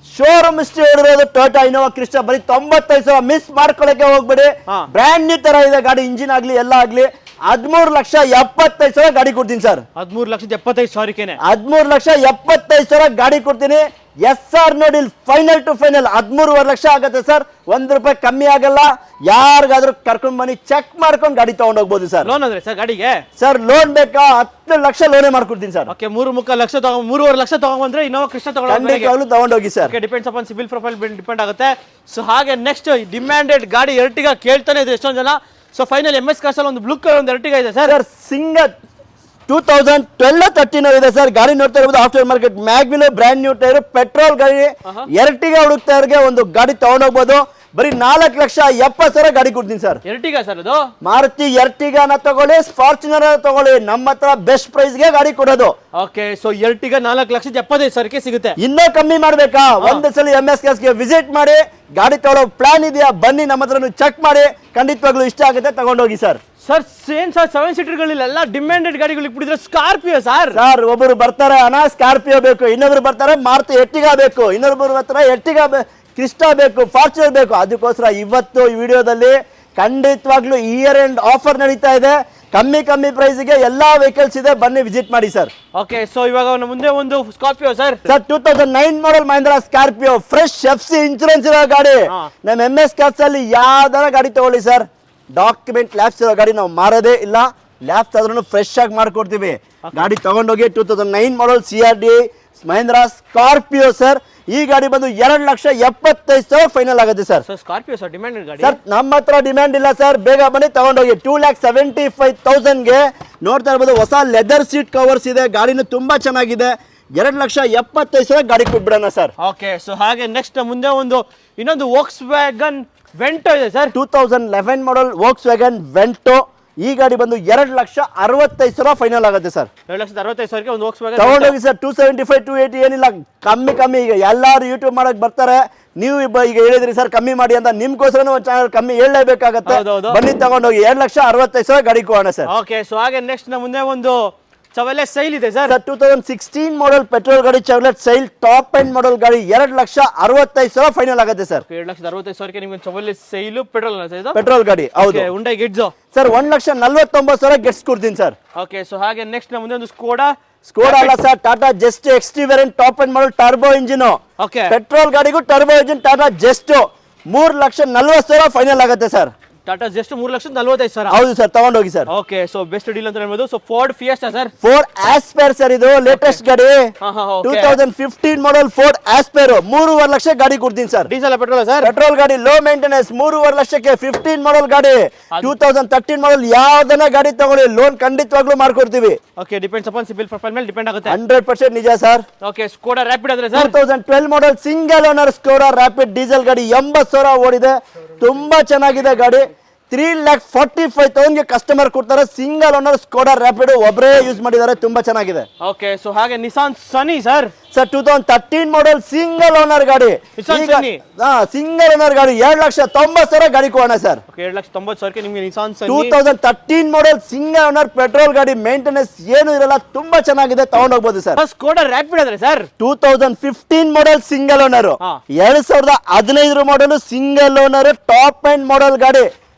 ಶೋರೂಮ್ ಹಿಸ್ಟ್ರಿ ಹೊಡಿರೋದು ಟೊಯೋಟಾ ಇನ್ನೋವಾ ಕ್ರಿಸ್ಟಾ, ಬರೀ 95,000. ಮಿಸ್ ಮಾಡ್ಕೊಳಕ್ಕೆ ಹೋಗ್ಬೇಡಿ. ಬ್ರ್ಯಾಂಡ್ ನ್ಯೂ ತರ ಇದೆ ಗಾಡಿ, ಇಂಜಿನ್ ಆಗ್ಲಿ ಎಲ್ಲ ಆಗ್ಲಿ. 13,75,000 ಗಾಡಿ ಕೊಡ್ತೀನಿ ಸರ್. 13,75,000 13,75,000 ಗಾಡಿ ಕೊಡ್ತೀನಿ. SR ನೋಡಿ, ಫೈನಲ್ ಟು ಫೈನಲ್ 13.5 ಲಕ್ಷ ಆಗುತ್ತೆ ಸರ್. ₹1 ಕಮ್ಮಿ ಆಗಲ್ಲ. ಯಾರಿಗಾದ್ರೂ ಕರ್ಕೊಂಡ್ ಬನ್ನಿ, ಚೆಕ್ ಮಾಡ್ಕೊಂಡು ಗಾಡಿ ತಗೊಂಡ್ ಹೋಗ್ಬೋದು ಸರ್. ಲೋನ್ ಅಂದ್ರೆ ಸರ್ ಗಾಡಿಗೆ? ಸರ್ ಲೋನ್ ಬೇಕಾ? 10 ಲಕ್ಷ ಲೋನೇ ಮಾಡ್ಕೊಡ್ತೀನಿ ಸರ್. ಓಕೆ, 3.25 ಲಕ್ಷ 3.5 ಲಕ್ಷ ತಗೊಂಡ್ರೆ ಇನ್ನೋವಾ ಕ್ರಿಸ್ಟಾ ತಗೊಂಡೋಗಿ sir. Depends upon CIBIL profile depend ಆಗುತ್ತೆ. ಸೊ ಹಾಗೆ ನೆಕ್ಸ್ಟ್ ಡಿಮ್ಯಾಂಡೆಡ್ ಗಾಡಿ ಎರ್ಟಿಗಾ ಕೇಳ್ತಾನೆ ಇದ್ರೆ ಎಷ್ಟೊಂದು ಜನ. ಸೊ ಫೈನಲ್ MS ಕಾರ್ಸ್ ಅಲ್ಲಿ ಒಂದು ಬ್ಲೂ ಕಲರ್ ಒಂದು ಎರ್ಟಿಗಾ ಇದೆ ಸರ್. ಸಿಂಗಲ್ 2012-13 ಇದೆ ಸರ್. ಗಾಡಿ ನೋಡ್ತಾ ಇರ್ಬೋದು, after market mag wheel, brand new tyre, petrol ಗಾಡಿ. ಎರ್ಟಿಗಾ ಹುಡುಕ್ತಾ ಇರೋರಿಗೆ ಒಂದು ಗಾಡಿ ತಗೊಂಡೋಗ್ಬೋದು. ಬರೀ 4,70,000 ಗಾಡಿ ಕೊಡ್ತೀನಿ ಸರ್. ಎರ್ಟಿಗಾ ಸರ್ ಅದು? ಮಾರುತಿ ಎರ್ಟಿಗಾನ ತಗೊಳ್ಳಿ, ಫಾರ್ಚುನರ್ ತಗೊಳ್ಳಿ, ನಮ್ಮ ಹತ್ರ ಬೆಸ್ಟ್ ಪ್ರೈಸ್ ಗೆ ಗಾಡಿ ಕೊಡೋದು. ಓಕೆ, ಸೊ ಎರ್ಟಿಗಾ 4,75,000 ಸಿಗುತ್ತೆ. ಇನ್ನೂ ಕಮ್ಮಿ ಮಾಡ್ಬೇಕಾ? ಒಂದು ಸಲ MS ಕಾರ್ಸ್ ಗೆ ವಿಸಿಟ್ ಮಾಡಿ, ಗಾಡಿ ತಗೊಳ್ಳೋ ಪ್ಲಾನ್ ಇದೆಯಾ ಬನ್ನಿ, ನಮ್ಮ ಹತ್ರ ಚೆಕ್ ಮಾಡಿ. ಖಂಡಿತವಾಗ್ಲೂ ಇಷ್ಟ ಆಗುತ್ತೆ, ತಗೊಂಡೋಗಿ ಸರ್. ಸರ್ ಸೇಮ್ ಸರ್ 7 ಸೀಟರ್ಗಳಿಲ್ಲ, ಡಿಮ್ಯಾಂಡೆಡ್ ಗಾಡಿಗಳು ಇಟ್ಬಿಟ್ಟಿದ್ರೆ. Scorpio sir. ಒಬ್ಬರು ಬರ್ತಾರೆ, ಅಣ್ಣ ಸ್ಕಾರ್ಪಿಯೋ ಬೇಕು, ಇನ್ನೊಬ್ರು ಬರ್ತಾರೆ ಮಾರುತಿ ಎರ್ಟಿಗಾ ಬೇಕು, ಇನ್ನೊಬ್ರು ಬರ್ತಾರೆ ಎರ್ಟಿಗಾ ಕ್ರಿಸ್ಟಾ ಬೇಕು, ಫಾರ್ಚುನರ್ ಬೇಕು. ಅದಕ್ಕೋಸ್ಕರ ಇವತ್ತು ಈ ವಿಡಿಯೋದಲ್ಲಿ ಖಂಡಿತವಾಗ್ಲೂ ಇಯರ್ ಎಂಡ್ ಆಫರ್ ನಡೀತಾ ಇದೆ. ಕಮ್ಮಿ ಪ್ರೈಸ್ಗೆ ಎಲ್ಲಾ ವೆಹಿಕಲ್ಸ್ ಇದೆ, ಬನ್ನಿ ವಿಸಿಟ್ ಮಾಡಿ ಸರ್. ಓಕೆ, ಸೊ ಇವಾಗ ಮುಂದೆ ಒಂದು Scorpio sir. 2009 model Mahindra Scorpio, fresh FC insurance ಇರೋ ಗಾಡಿ. ನಮ್ಮ MS ಕಾರ್ಸ್ ಅಲ್ಲಿ ಯಾವ್ದಾರ ಗಾಡಿ ತಗೊಳ್ಳಿ ಸರ್, ಡಾಕ್ಯುಮೆಂಟ್ ಲ್ಯಾಬ್ಸ್ ಇರೋ ಗಾಡಿ ನಾವು ಮಾರೋದೇ ಇಲ್ಲ. ಲ್ಯಾಬ್ಸ್ ಆದ್ರೂ ಫ್ರೆಶ್ ಆಗಿ ಮಾಡ್ಕೊಡ್ತೀವಿ. ಗಾಡಿ ತಗೊಂಡೋಗಿ 2009 model CRD Mahindra Scorpio sir. ಈ ಗಾಡಿ ಬಂದು 2,75,000 ಫೈನಲ್ ಆಗುತ್ತೆ ಸರ್. ಸ್ಕಾರ್ಪಿಯೋ ಸರ್ ಡಿಮ್ಯಾಂಡೆಡ್ ಗಾಡಿ ಸರ್. ನಮ್ಮ ಹತ್ರ ಡಿಮ್ಯಾಂಡ್ ಇಲ್ಲ ಸರ್, ಬೇಗ ಬನ್ನಿ ತಗೊಂಡೋಗಿ. 2,75,000ಗೆ ನೋಡ್ತಾ ಇರ್ಬೋದು, ಹೊಸ ಲೆದರ್ ಸೀಟ್ ಕವರ್ಸ್ ಇದೆ. ಗಾಡಿನೂ ತುಂಬಾ ಚೆನ್ನಾಗಿದೆ. 2,75,000 ಗಾಡಿ ಕೊಟ್ಬಿಡೋಣ ಸರ್. ಓಕೆ, ಸೊ ಹಾಗೆ ನೆಕ್ಸ್ಟ್ ಮುಂದೆ ಒಂದು ಇನ್ನೊಂದು ವೋಕ್ಸ್ ವ್ಯಾಗನ್ ವೆಂಟೋ ಇದೆ sir. 2011 model Volks wagon Vento. ಈ ಗಾಡಿ ಬಂದು 2,65,000 ಫೈನಲ್ ಆಗುತ್ತೆ ಸರ್. 2,65,000 ಒಂದು ವೋಕ್ಸ್ ವ್ಯಾಗನ್ ತಗೊಂಡೋಗಿ ಸರ್. 275 280 ಏನಿಲ್ಲ, ಕಮ್ಮಿ. ಈಗ ಎಲ್ಲಾರು ಯೂಟ್ಯೂಬ್ ಮಾಡಕ್ ಬರ್ತಾರೆ, ನೀವು ಈಗ ಹೇಳಿದ್ರಿ ಸರ್ ಕಮ್ಮಿ ಮಾಡಿ ಅಂತ, ನಿಮ್ಗೋಸ್ಕರ ಒಂದು ಚಾನಲ್ ಕಮ್ಮಿ ಹೇಳಲೇಬೇಕಾಗತ್ತೆ. ಬನ್ನಿ ತಗೊಂಡೋಗಿ. 2,65,000 ಗಾಡಿ ಕೊಡೋಣ ಸರ್. ಓಕೆ, ಸೊ ಹಾಗೆ ನೆಕ್ಸ್ಟ್ ಮುಂದೆ ಒಂದು ಚವಲೆ ಸೈಲ್ ಇದೆ ಸರ್. 2016 ಮಾಡೆಲ್ ಪೆಟ್ರೋಲ್ ಗಾಡಿ Chevrolet Sail, top end model ಗಾಡಿ. 2,65,000 ಫೈನಲ್ ಆಗುತ್ತೆ ಸರ್. 2,65,000 ನಿಮ್ಗೆ ಚವಲೆ ಸೈಲು ಪೆಟ್ರೋಲ್ ಗಾಡಿ. ಹೌದು. ಹುಂಡೈ ಗಿಡ್ಜೋ ಸರ್ 1,49,000 ಗೆಟ್ಸ್ ಕೊಡ್ತೀನಿ ಸರ್. ಓಕೆ, ಸೊ ಹಾಗೆ ನೆಕ್ಸ್ಟ್ ಮುಂದೆ ಒಂದು ಸ್ಕೋಡಾ ಅಲ್ಲ sir, Tata Zest XT variant, top end model, turbo engine. Okay, petrol ಗಾಡಿಗೂ turbo engine Tata Zest. 3,40,000 final ಆಗುತ್ತೆ ಸರ್. ಟಾಟಾ ಜಸ್ಟ್ 3,45,000. ಹೌದು ಸರ್, ತಗೊಂಡೋಗಿ sir. Okay, so best deal ಅಂತ ಹೇಳ್ಬೋದು. So Ford Fiesta sir. Ford Aspire sir, ಇದು latest ಗಾಡಿ. 2015 model Ford Aspire. 3.5 lakh ಗಾಡಿ ಕೊಡ್ತೀನಿ sir. Diesel petrol sir? Petrol ಗಾಡಿ, ಲೋ ಮೇಂಟೆನೆನ್ಸ್. 3.5 ಲಕ್ಷಕ್ಕೆ 15 ಮಾಡೆಲ್ ಗಾಡಿ. 2013 ಮಾಡೆಲ್ ಯಾವ್ದನ್ನ ಗಾಡಿ ತಗೊಳ್ಳಿ, ಲೋನ್ ಖಂಡಿತವಾಗ್ಲೂ ಮಾಡ್ಕೊಡ್ತೀವಿ. Okay, depends upon CIBIL profile ಮೇಲೆ ಡಿಪೆಂಡ್ ಆಗುತ್ತೆ. 100% ನಿಜ ಸರ್. ಓಕೆ, ಸ್ಕೋಡಾ ರ್ಯಾಪಿಡ್ ಆದ್ರೆ sir 2012 model single owner Skoda rapid diesel ಗಾಡಿ. 80,000 ಓಡಿದೆ. ತುಂಬಾ ಚೆನ್ನಾಗಿದೆ ಗಾಡಿ. 3,45,000 ಕಸ್ಟಮರ್ ಕೊಡ್ತಾರೆ. ಸಿಂಗಲ್ ಓನರ್ ಸ್ಕೋಡಾ ರ್ಯಾಪಿಡ್ ಒಬ್ಬರೇ ಯೂಸ್ ಮಾಡಿದ್ದಾರೆ, ತುಂಬಾ ಚೆನ್ನಾಗಿದೆ. ಓಕೆ, ಸೊ ಹಾಗೆ ನಿಸಾನ್ ಸನಿ sir. Sir 2013 model single owner ಗಾಡಿ. ಸಿಂಗಲ್ ಓನರ್ ಗಾಡಿ 2,90,000 ಗಾಡಿ ಕೊಡೋಣ ಸರ್. 2,90,000 ನಿಮಗೆ ನಿಸಾನ್ ಸನಿ 2013 ಮಾಡೆಲ್ ಸಿಂಗಲ್ ಓನರ್ ಪೆಟ್ರೋಲ್ ಗಾಡಿ, ಮೇಂಟೆನೆನ್ಸ್ ಏನು ಇರಲ್ಲ, ತುಂಬಾ ಚೆನ್ನಾಗಿದೆ, ತಗೊಂಡೋಗ್ಬೋದು ಸರ್. ಸ್ಕೋಡಾ ರ್ಯಾಪಿಡ್ ಅಂದ್ರೆ sir 2015 model single owner, 2015 model single owner top end model ಗಾಡಿ,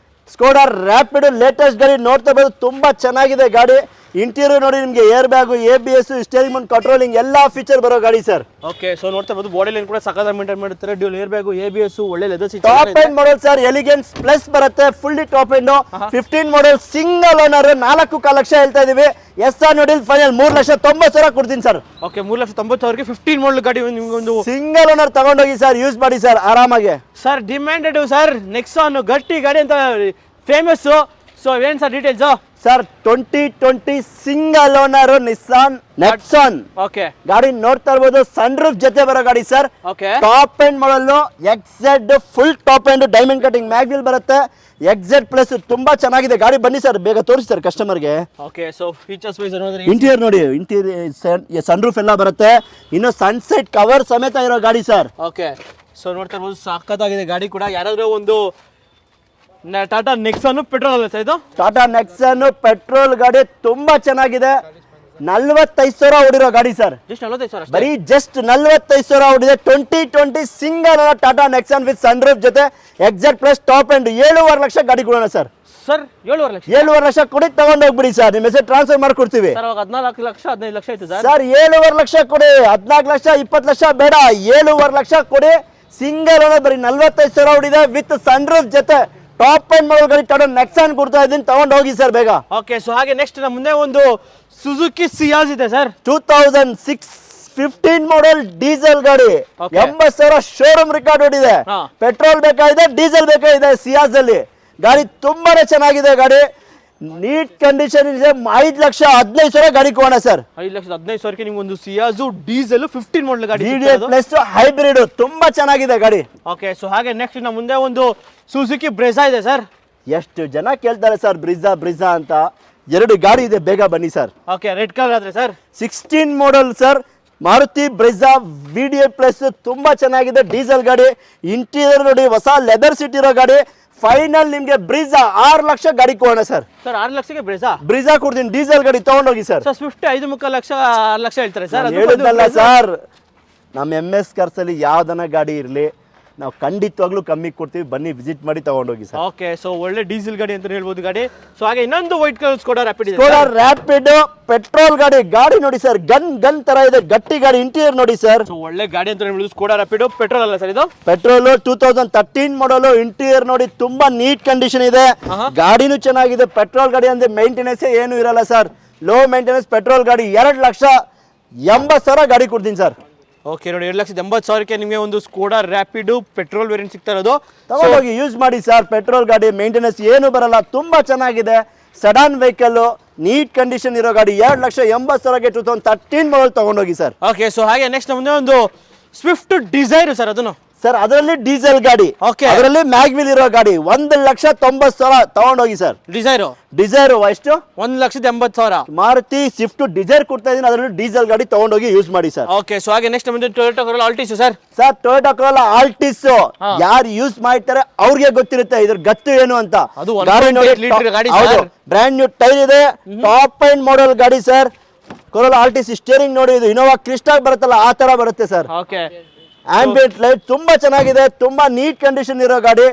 ಸ್ಕೋಡಾ ರ್ಯಾಪಿಡ್ ಲೇಟೆಸ್ಟ್ ಗಾಡಿ ನೋಡ್ತಾ ಇರ್ಬೋದು, ತುಂಬಾ ಚೆನ್ನಾಗಿದೆ ಗಾಡಿ. ಇಂಟೀರಿಯರ್ ನೋಡಿ ನಿಮಗೆ air bag, ABS, steering Mount controlling ಎಲ್ಲಾ ಫೀಚರ್ ಬರೋ ಗಾಡಿ ಸರ್. ಓಕೆ, ಸೊ ನೋಡ್ತಾ ಇರ್ಬೋದು ಬಾಡಿ ಲೈನ್ ಕೂಡ ಸಖತ್ ಮೇಂಟೈನ್ ಮಾಡುತ್ತಾರೆ. ಡ್ಯೂಲ್ ಏರ್ ಬ್ಯಾಗ್, ABS, ಒಳ್ಳೆ leather seat, top end model sir. Elegance plus ಬರುತ್ತೆ, fully top end. 15 model single owner 4.5 lakh ಹೇಳ್ತಾ ಇದೀವಿ. SR ನೋಡಿ ಫೈನಲ್ 3,90,000 ಕೊಡ್ತೀನಿ ಸರ್. ಓಕೆ, 3,90,000 15 ಮಾಡೆಲ್ ಗಾಡಿ ನಿಮ್ಗೆ ಒಂದು ಸಿಂಗಲ್ ಓನರ್ ತಗೊಂಡೋಗಿ ಸರ್, ಯೂಸ್ ಮಾಡಿ ಸರ್ ಆರಾಮಾಗಿ. ಸರ್ ಡಿಮ್ಯಾಂಡೆಡ್ ಸರ್, ನೆಕ್ಸಾನ್ ಗಟ್ಟಿ ಗಾಡಿ ಅಂತ ಫೇಮಸ್. ಸೊ ಏನ್ sir details sir? 2020 single owner Nissan Nexon okay ಗಾಡಿ ನೋಡ್ತಾ ಇರ್ಬೋದು, ಸನ್ ರೂಫ್ ಜೊತೆ ಬರೋ ಗಾಡಿ sir. Okay, top and model, XZ full top and diamond cutting mag wheel ಬರುತ್ತೆ, XZ ಪ್ಲಸ್ ತುಂಬಾ ಚೆನ್ನಾಗಿದೆ ಗಾಡಿ. ಬನ್ನಿ ಸರ್, ಬೇಗ ತೋರಿಸಿ ಸರ್ ಕಸ್ಟಮರ್ಗೆ. ಓಕೆ, ಸೊ ಫೀಚರ್ಸ್ ವೈಸ್ ನೋಡಿದ್ರೆ ಇಂಟೀರಿಯರ್ ನೋಡಿ, ಇಂಟೀರಿಯರ್ ಸನ್ ರೂಫ್ ಎಲ್ಲ ಬರುತ್ತೆ, ಇನ್ನು ಸನ್ಸೆಟ್ ಕವರ್ ಸಮೇತ ಇರೋ ಗಾಡಿ ಸರ್. ಓಕೆ, ಸೊ ನೋಡ್ತಾ ಇರ್ಬೋದು ಸಖತ್ತಾಗಿದೆ ಗಾಡಿ ಕೂಡ. ಯಾರಾದ್ರೂ ಒಂದು ಟಾಟಾ ನೆಕ್ಸಾನ್ ಪೆಟ್ರೋಲ್ ಅಲ್ಲ ಸರ್ ಇದು? ಟಾಟಾ ನೆಕ್ಸಾನ್ ಪೆಟ್ರೋಲ್ ಗಾಡಿ ತುಂಬಾ ಚೆನ್ನಾಗಿದೆ. 45,000 ಓಡಿರೋ ಗಾಡಿ ಸರ್. ಜಸ್ಟ್ 45,000 ಬರೀ ಜಸ್ಟ್ 45,000 ಓಡಿದೆ. 2020 single Tata Nexon with sun roof ಜೊತೆ XZ plus top and 7.5 lakh ಗಾಡಿ ಕೊಡೋಣ ಸರ್. ಸರ್ 7.5 ಲಕ್ಷ? 7.5 ಲಕ್ಷ ಕೊಡಿ, ತಗೊಂಡೋಗ್ಬಿಡಿ ಸರ್, ನಿಮ್ಮ ಹೆಸರು ಟ್ರಾನ್ಸ್ಫರ್ ಮಾಡ್ಕೊಡ್ತೀವಿ ಸರ್. ಅವಾಗ 14 ಲಕ್ಷ 15 ಲಕ್ಷ ಆಯ್ತು ಸರ್. ಸರ್ 7.5 ಲಕ್ಷ ಕೊಡಿ, 14 ಲಕ್ಷ 20 ಲಕ್ಷ ಬೇಡ, 7.5 ಲಕ್ಷ ಕೊಡಿ. ಸಿಂಗಲ್ ಓನರ್ ಬರೀ 45,000 ಓಡಿದೆ ವಿತ್ ಸನ್ ರೂಫ್ ಜೊತೆ ಟಾಪ್ ಅಂಡ್ ಮಾಡಲ್ ಗಾಡಿ ಟಾಟಾ ನೆಕ್ಸಾನ್ ಕೊಡ್ತಾ ಇದ್ದೀನಿ, ತಗೊಂಡು ಹೋಗಿ ಸರ್ ಬೇಗ. ಓಕೆ, ಸೊ ಹಾಗೆ ನೆಕ್ಸ್ಟ್ ನಮ್ಮ ಮುಂದೆ ಒಂದು ಸುಜುಕಿ ಸಿಯಾಜ್ ಇದೆ ಸರ್. 2006 15 ಮಾಡೆಲ್ ಡೀಸೆಲ್ ಗಾಡಿ, 80,000 ಶೋರೂಮ್ ರೆಕಾರ್ಡ್ ಓಡಿದೆ. ಪೆಟ್ರೋಲ್ ಬೇಕಾಗಿದೆ, ಡೀಸೆಲ್ ಬೇಕಾಗಿದೆ. ಸಿಯಾಜ್ ಅಲ್ಲಿ ಗಾಡಿ ತುಂಬಾನೇ ಚೆನ್ನಾಗಿದೆ ಗಾಡಿ, ನೀಟ್ ಕಂಡೀಷನ್ ಇದೆ. 5,15,000 ಗಾಡಿ ಕೊಡೋಣ ಸರ್. 5,15,000 ನಿಮ್ಗೆ ಒಂದು ಸಿಯಾಜು ಡೀಸೆಲ್ 15 ಮಾಡೆಲ್ ಗಾಡಿ ಪ್ಲಸ್ ಹೈಬ್ರಿಡ್ ತುಂಬಾ ಚೆನ್ನಾಗಿದೆ ಗಾಡಿ. ಓಕೆ, ಸೊ ಹಾಗೆ ನೆಕ್ಸ್ಟ್ ನಮ್ಮ ಮುಂದೆ ಒಂದು ಸುಜುಕಿ ಬ್ರೆಜಾ ಇದೆ ಸರ್. ಎಷ್ಟು ಜನ ಕೇಳ್ತಾರೆ ಸರ್ ಬ್ರಿಜಾ ಅಂತ. 2 ಗಾಡಿ ಇದೆ, ಬೇಗ ಬನ್ನಿ ಸರ್. ಓಕೆ, ರೆಡ್ ಕಲರ್ ಆದ್ರೆ sir 16 model sir, Maruti Brezza VDI plus ತುಂಬಾ ಚೆನ್ನಾಗಿದೆ. ಡೀಸೆಲ್ ಗಾಡಿ, ಇಂಟೀರಿಯರ್ ನೋಡಿ ಹೊಸ ಲೆದರ್ ಸೀಟ್ ಇರೋ ಗಾಡಿ. ಫೈನಲ್ ನಿಮ್ಗೆ ಬ್ರಿಜಾ 6 ಲಕ್ಷ ಗಾಡಿ ಕೊಡೋಣ ಸರ್. ಸರ್ 6 ಲಕ್ಷಕ್ಕೆ ಬ್ರಿಜಾ ಕೊಡ್ತೀನಿ, ಡೀಸೆಲ್ ಗಾಡಿ ತಗೊಂಡೋಗಿ ಸರ್. ಸ್ವಿಫ್ಟ್ 5.5 ಲಕ್ಷ 6 ಲಕ್ಷ ಹೇಳ್ತಾರೆ ಸರ್. ಹೇಳಿದ್ದಲ್ಲ ಸರ್, ನಮ್ಮ MS ಕಾರ್ಸ್ ಅಲ್ಲಿ ಯಾವ್ದನ ಗಾಡಿ ಇರಲಿ ನಾವು ಖಂಡಿತವಾಗ್ಲೂ ಕಮ್ಮಿ ಕೊಡ್ತೀವಿ, ಬನ್ನಿ ವಿಸಿಟ್ ಮಾಡಿ ತಗೊಂಡೋಗಿ ಸರ್. ಓಕೆ, ಸೊ ಒಳ್ಳೆ ಡೀಸೆಲ್ ಗಾಡಿ ಅಂತ ಹೇಳ್ಬೋದು ಗಾಡಿ. ಸೊ ಹಾಗೆ ಇನ್ನೊಂದು ವೈಟ್ ಕಲರ್ ಸ್ಕೋಡಾ ರ್ಯಾಪಿಡ್ ಇದೆ. ಸ್ಕೋಡಾ ರ್ಯಾಪಿಡ್ ಪೆಟ್ರೋಲ್ ಗಾಡಿ. ಗಾಡಿ ನೋಡಿ ಸರ್, ಗನ್ ತರ ಇದೆ, ಗಟ್ಟಿ ಗಾಡಿ. ಇಂಟೀರಿಯರ್ ನೋಡಿ ಸರ್, ಸೊ ಒಳ್ಳೆ ಗಾಡಿ ಅಂತ ಹೇಳ್ಬೋದು. ಸ್ಕೋಡಾ ರ್ಯಾಪಿಡ್ ಪೆಟ್ರೋಲ್ ಅಲ್ಲ ಸರ್ ಇದು? ಪೆಟ್ರೋಲ್ 2013 ಮಾಡಲ್. ಇಂಟೀರಿಯರ್ ನೋಡಿ ತುಂಬಾ ನೀಟ್ ಕಂಡೀಷನ್ ಇದೆ, ಗಾಡಿನೂ ಚೆನ್ನಾಗಿದೆ. ಪೆಟ್ರೋಲ್ ಗಾಡಿ ಅಂದ್ರೆ ಮೇಂಟೆನೆನ್ಸ್ ಏನು ಇರಲ್ಲ ಸರ್, ಲೋ ಮೇಂಟೆನೆನ್ಸ್ ಪೆಟ್ರೋಲ್ ಗಾಡಿ. 2,80,000 ಗಾಡಿ ಕೊಡ್ತೀನಿ ಸರ್. ಓಕೆ ನೋಡಿ, 2,80,000 ನಿಮಗೆ ಒಂದು ಸ್ಕೋಡಾ ರ್ಯಾಪಿಡ್ ಪೆಟ್ರೋಲ್ ವೇರಿಯಂಟ್ ಸಿಗ್ತಾ ಇರೋದು. ತಗೊಂಡೋಗಿ ಯೂಸ್ ಮಾಡಿ ಸರ್. ಪೆಟ್ರೋಲ್ ಗಾಡಿ, ಮೇಂಟೆನೆನ್ಸ್ ಏನು ಬರಲ್ಲ, ತುಂಬಾ ಚೆನ್ನಾಗಿದೆ. ಸಡನ್ ವೆಹಿಕಲ್, ನೀಟ್ ಕಂಡೀಷನ್ ಇರೋ ಗಾಡಿ. 2,80,000ಗೆ 2013 ಮಾಡಲ್ ತಗೊಂಡೋಗಿ ಸರ್. ಓಕೆ, ಸೊ ಹಾಗೆ ನೆಕ್ಸ್ಟ್ ಮುಂದೆ ಒಂದು ಸ್ವಿಫ್ಟ್ ಡಿಸೈರ್ ಸರ್. ಅದನ್ನು ಸರ್ ಅದರಲ್ಲಿ ಡೀಸೆಲ್ ಗಾಡಿ, ಅದರಲ್ಲಿ ಮ್ಯಾಗ್ವಿಲ್ ಇರೋ ಗಾಡಿ. 1,90,000 ತಗೊಂಡೋಗಿ ಸರ್. ಡಿಸೈರ್ ಎಷ್ಟು? 1,80,000. ಮಾರುತಿ ಸ್ವಿಫ್ಟ್ ಡಿಸೈರ್ ಕೊಡ್ತಾ ಇದೀನಿ, ಅದರಲ್ಲಿ ಡೀಸೆಲ್ ಗಾಡಿ ತಗೊಂಡೋಗಿ ಯೂಸ್ ಮಾಡಿ ಸರ್. ಓಕೆ, ಸೊ ಹಾಗೆ ನೆಕ್ಸ್ಟ್ ಮುಂದೆ Toyota Corolla Altis sir. Sir Toyota Corolla Altis ಯಾರು ಯೂಸ್ ಮಾಡ್ತಾರೆ ಅವ್ರಿಗೆ ಗೊತ್ತಿರುತ್ತೆ ಇದ್ರ ಗತ್ತು ಏನು ಅಂತ. ಬ್ರ್ಯಾಂಡ್ ನ್ಯೂ ಟೈರ್ ಇದೆ, ಟಾಪ್ ಅಂಡ್ ಮಾಡೆಲ್ ಗಾಡಿ ಸರ್. ಕೊರೋಲಾ ಆಲ್ಟಿಸ್ ಸ್ಟೇರಿಂಗ್ ನೋಡಿ, ಇದು ಇನೋವಾ ಕ್ರಿಸ್ಟಾ ಬರುತ್ತಲ್ಲ ಆ ತರ ಬರುತ್ತೆ ಸರ್. ಓಕೆ, ಆಂಬಿಯಂಟ್ ಲೈಟ್ ತುಂಬಾ ಚೆನ್ನಾಗಿದೆ, ತುಂಬಾ ನೀಟ್ ಕಂಡೀಷನ್ ಇರೋ ಗಾಡಿ.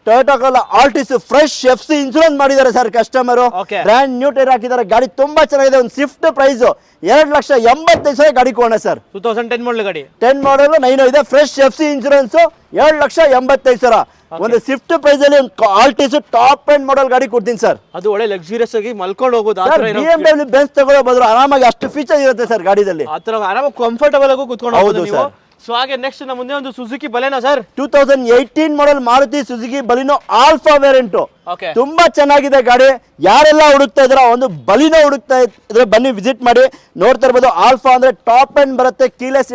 Toyota Corolla Altis fresh FC insurance ಮಾಡಿದ್ದಾರೆ sir customer. Brand new tyre ಹಾಕಿದ್ದಾರೆ, ಗಾಡಿ ತುಂಬಾ ಚೆನ್ನಾಗಿದೆ. ಒಂದು ಸ್ವಿಫ್ಟ್ ಪ್ರೈಸ್ 2,85,000 ಗಾಡಿ ಕೊಡೋಣ ಸರ್. 2010 ಮಾಡಲ್ ಗಾಡಿ, 10 ಮಾಡಲ್ 9 ಇದೆ, ಫ್ರೆಶ್ FC ಇನ್ಶೂರೆನ್ಸ್. 2,85,000 ಒಂದು ಸ್ವಿಫ್ಟ್ ಪ್ರೈಸ್ ಅಲ್ಲಿ ಒಂದು ಆಲ್ಟಿಸ್ ಟಾಪ್ ಅಂಡ್ ಮಾಡಲ್ ಗಾಡಿ ಕೊಡ್ತೀನಿ ಸರ್. ಅದು ಒಳ್ಳೆ ಲಕ್ಸುರಿಯಸ್ ಆಗಿ ಮಲ್ಕೊಂಡು ಹೋಗೋದು. BMW ಬೆಂಜ್ ತಗೊಳ್ಳೋ ಬದಲು ಆರಾಮಾಗಿ ಅಷ್ಟು ಫೀಚರ್ ಇರುತ್ತೆ ಸರ್ ಗಾಡಿದಲ್ಲಿ. ಆ ತರ ಆರಾಮಾಗಿ ಕಂಫರ್ಟಬಲ್ ಆಗಿ ಕೂತ್ಕೊಂಡು ಹೋಗೋದು ನೀವು. ಸೊ ಹಾಗೆ ನೆಕ್ಸ್ಟ್ ನಮ್ಮ ಮುಂದೆ ಒಂದು Suzuki Baleno sir. 2018 model Maruti Suzuki Baleno Alpha variant. Okay, ತುಂಬಾ ಚೆನ್ನಾಗಿದೆ ಗಾಡಿ. ಯಾರೆಲ್ಲ ಹುಡುಕ್ತಾ ಇದ್ರ ಒಂದು ಬಲಿನೋ ಹುಡುಕ್ತಾ ಇದ್ರೆ ಬನ್ನಿ ವಿಸಿಟ್ ಮಾಡಿ. ನೋಡ್ತಾ ಇರ್ಬೋದು, ಆಲ್ಫಾ ಅಂದ್ರೆ ಟಾಪ್ ಅಂಡ್ ಬರುತ್ತೆ, ಕೀಲೆಸ್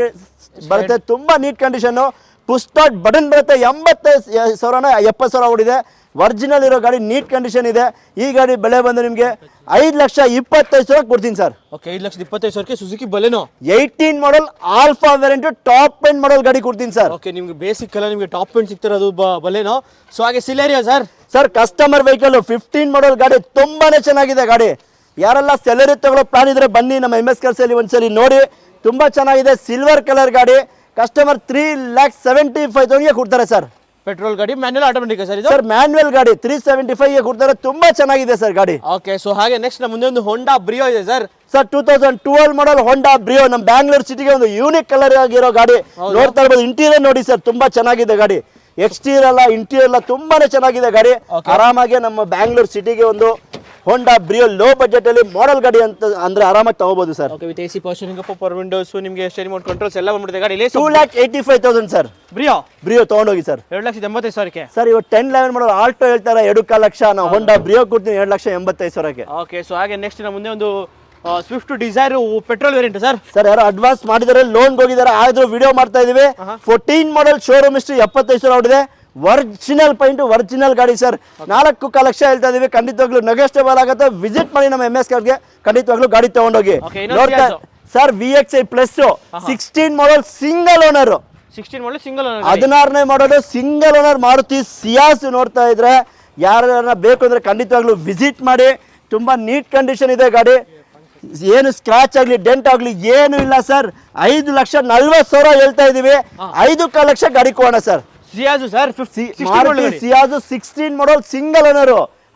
ಬರುತ್ತೆ, ತುಂಬಾ neat condition. Push start button ಬರುತ್ತೆ. 70,000 ಓಡಿದೆ. ಒರಿಜಿನಲ್ ಇರೋ ಗಾಡಿ, ನೀಟ್ ಕಂಡೀಷನ್ ಇದೆ. ಈ ಗಾಡಿ ಬೆಲೆ ಬಂದು ನಿಮಗೆ 5,25,000 ಕೊಡ್ತೀನಿ sir. Okay, 5,25,000 Suzuki Baleno 18 model Alpha variant top end model ಗಾಡಿ ಕೊಡ್ತೀನಿ ಸರ್. ಓಕೆ, ನಿಮ್ಗೆ ಬೇಸಿಕ್ ಎಲ್ಲ ನಿಮಗೆ ಟಾಪ್ ಎಂಡ್ ಸಿಗ್ತಿರೋದು ಬಲೆನೋ. ಸೊ ಹಾಗೆ Celerio sir customer vehicle 15 model ಗಾಡಿ, ತುಂಬಾನೇ ಚೆನ್ನಾಗಿದೆ ಗಾಡಿ. ಯಾರೆಲ್ಲ ಸೆಲೆರಿ ತಗೊಳ್ಳೋ ಪ್ಲಾನ್ ಇದ್ರೆ ಬನ್ನಿ ನಮ್ಮ MS ಕಾರ್ಸ್ ಅಲ್ಲಿ ಒಂದ್ಸಲಿ ನೋಡಿ, ತುಂಬಾ ಚೆನ್ನಾಗಿದೆ. ಸಿಲ್ವರ್ ಕಲರ್ ಗಾಡಿ, ಕಸ್ಟಮರ್ 3,75,000 ಕೊಡ್ತಾರೆ ಸರ್. ಪೆಟ್ರೋಲ್ ಗಾಡಿ, ಮ್ಯಾನ್ಯುವಲ್ ಆಟೋಮೆಟಿಕ್ ಸರ್ ಇದು? ಸರ್ ಮ್ಯಾನ್ಯುವಲ್ ಗಾಡಿ 375 ಕೊಡ್ತಾರೆ, ತುಂಬಾ ಚೆನ್ನಾಗಿದೆ ಸರ್ ಗಾಡಿ. ಓಕೆ, ಸೊ ಹಾಗೆ ನೆಕ್ಸ್ಟ್ ನಮ್ಮ ಮುಂದೆ ಒಂದು ಹೋಂಡಾ ಬ್ರಿಯೋ ಇದೆ ಸರ್. 2012 ಮಾಡಲ್ ಹೋಂಡಾ ಬ್ರಿಯೋ, ನಮ್ಮ ಬ್ಯಾಂಗ್ಳೂರ್ ಸಿಟಿಗೆ ಒಂದು ಯೂನಿಕ್ ಕಲರ್ ಆಗಿರೋ ಗಾಡಿ. ನೋಡ್ತಾ ಇರ್ಬೋದು, ಇಂಟೀರಿಯರ್ ನೋಡಿ ಸರ್, ತುಂಬಾ ಚೆನ್ನಾಗಿದೆ ಗಾಡಿ. ಎಕ್ಸ್ಟೀರಿಯರ್ ಅಲ್ಲ ಇಂಟೀರಿಯರ್ ಅಲ್ಲ, ತುಂಬಾನೇ ಚೆನ್ನಾಗಿದೆ ಗಾಡಿ. ಆರಾಮಾಗಿ ನಮ್ಮ ಬ್ಯಾಂಗ್ಳೂರ್ ಸಿಟಿಗೆ ಒಂದು ಹೋಂಡಾ ಬ್ರಿಯೋ ಲೋ ಬಜೆಟ್ ಅಲ್ಲಿ ಮಾಡೆಲ್ ಗಾಡಿ ಅಂತ ಅಂದ್ರೆ ಆರಾಮಾಗಿ ತಗೋಬಹುದು sir. Okay, with AC power steering, power Windows, ನಿಮಗೆ ಸ್ಟೇರಿಂಗ್ ಮೋಡ್ ಕಂಟ್ರೋಲ್ಸ್ ಎಲ್ಲ ಬಂದ್ಬಿಡುತ್ತೆ ಗಾಡಿ. 2,85,000 ಸರ್. ಬ್ರಿಯೋ ತಗೊಂಡೋಗಿ ಸರ್. 2,85,000. ಸರ್ ಇವಾಗ 1011 ಮಾಡಲ್ ಆಲ್ಟೋ ಹೇಳ್ತಾರೆ 2.5 ಲಕ್ಷ. ನಾವು ಹೋಂಡಾ ಬ್ರಿಯೋ ಕೊಡ್ತೀನಿ 2,85,000. ಓಕೆ, ಸೊ ಹಾಗೆ ನೆಕ್ಸ್ಟ್ ನಮ್ಮ ಮುಂದೆ ಒಂದು Swift Dzire petrol variant sir. Sir ಯಾರು ಅಡ್ವಾನ್ಸ್ ಮಾಡಿದಾರೆ, ಲೋನ್ ಹೋಗಿದ್ದಾರೆ, ಆದ್ರೂ ವಿಡಿಯೋ ಮಾಡ್ತಾ ಇದೀವಿ. 14 ಮಾಡಲ್ ಶೋರೂಮ್ ಹಿಸ್ಟ್ರಿ 75,000 ಓಡಿದೆ. ಒರಿಜಿನಲ್ ಪೈಂಟ್, ಒರಿಜಿನಲ್ ಗಾಡಿ ಸರ್. 4.5 ಲಕ್ಷ ಹೇಳ್ತಾ ಇದೀವಿ. ಖಂಡಿತವಾಗ್ಲೂ ನೆಗೋಷಿಯಬಲ್ ಆಗುತ್ತೆ. ವಿಸಿಟ್ ಮಾಡಿ ನಮ್ಮ MS ಕಾರ್ಗೆ, ಖಂಡಿತವಾಗ್ಲೂ ಗಾಡಿ ತಗೊಂಡೋಗಿ. ನೋಡ್ತಾ sir VXI plus 16 model single owner. 16 model single owner. 16ನೇ model single owner Maruti Ciaz. ನೋಡ್ತಾ ಇದ್ರೆ ಯಾರನ್ನ ಬೇಕು ಅಂದ್ರೆ ಖಂಡಿತವಾಗ್ಲೂ ವಿಸಿಟ್ ಮಾಡಿ. ತುಂಬಾ ನೀಟ್ ಕಂಡೀಷನ್ ಇದೆ ಗಾಡಿ, ಏನು ಸ್ಕ್ರಾಚ್ ಆಗ್ಲಿ ಡೆಂಟ್ ಆಗ್ಲಿ ಏನು ಇಲ್ಲ ಸರ್. 5,40,000 ಹೇಳ್ತಾ ಇದೀವಿ. 5.5 ಲಕ್ಷ ಗಾಡಿ ಕೊಡೋಣ sir. ಸಿಯಾಜು sir, Maruti ಸಿಯಾಜು 16 model single owner.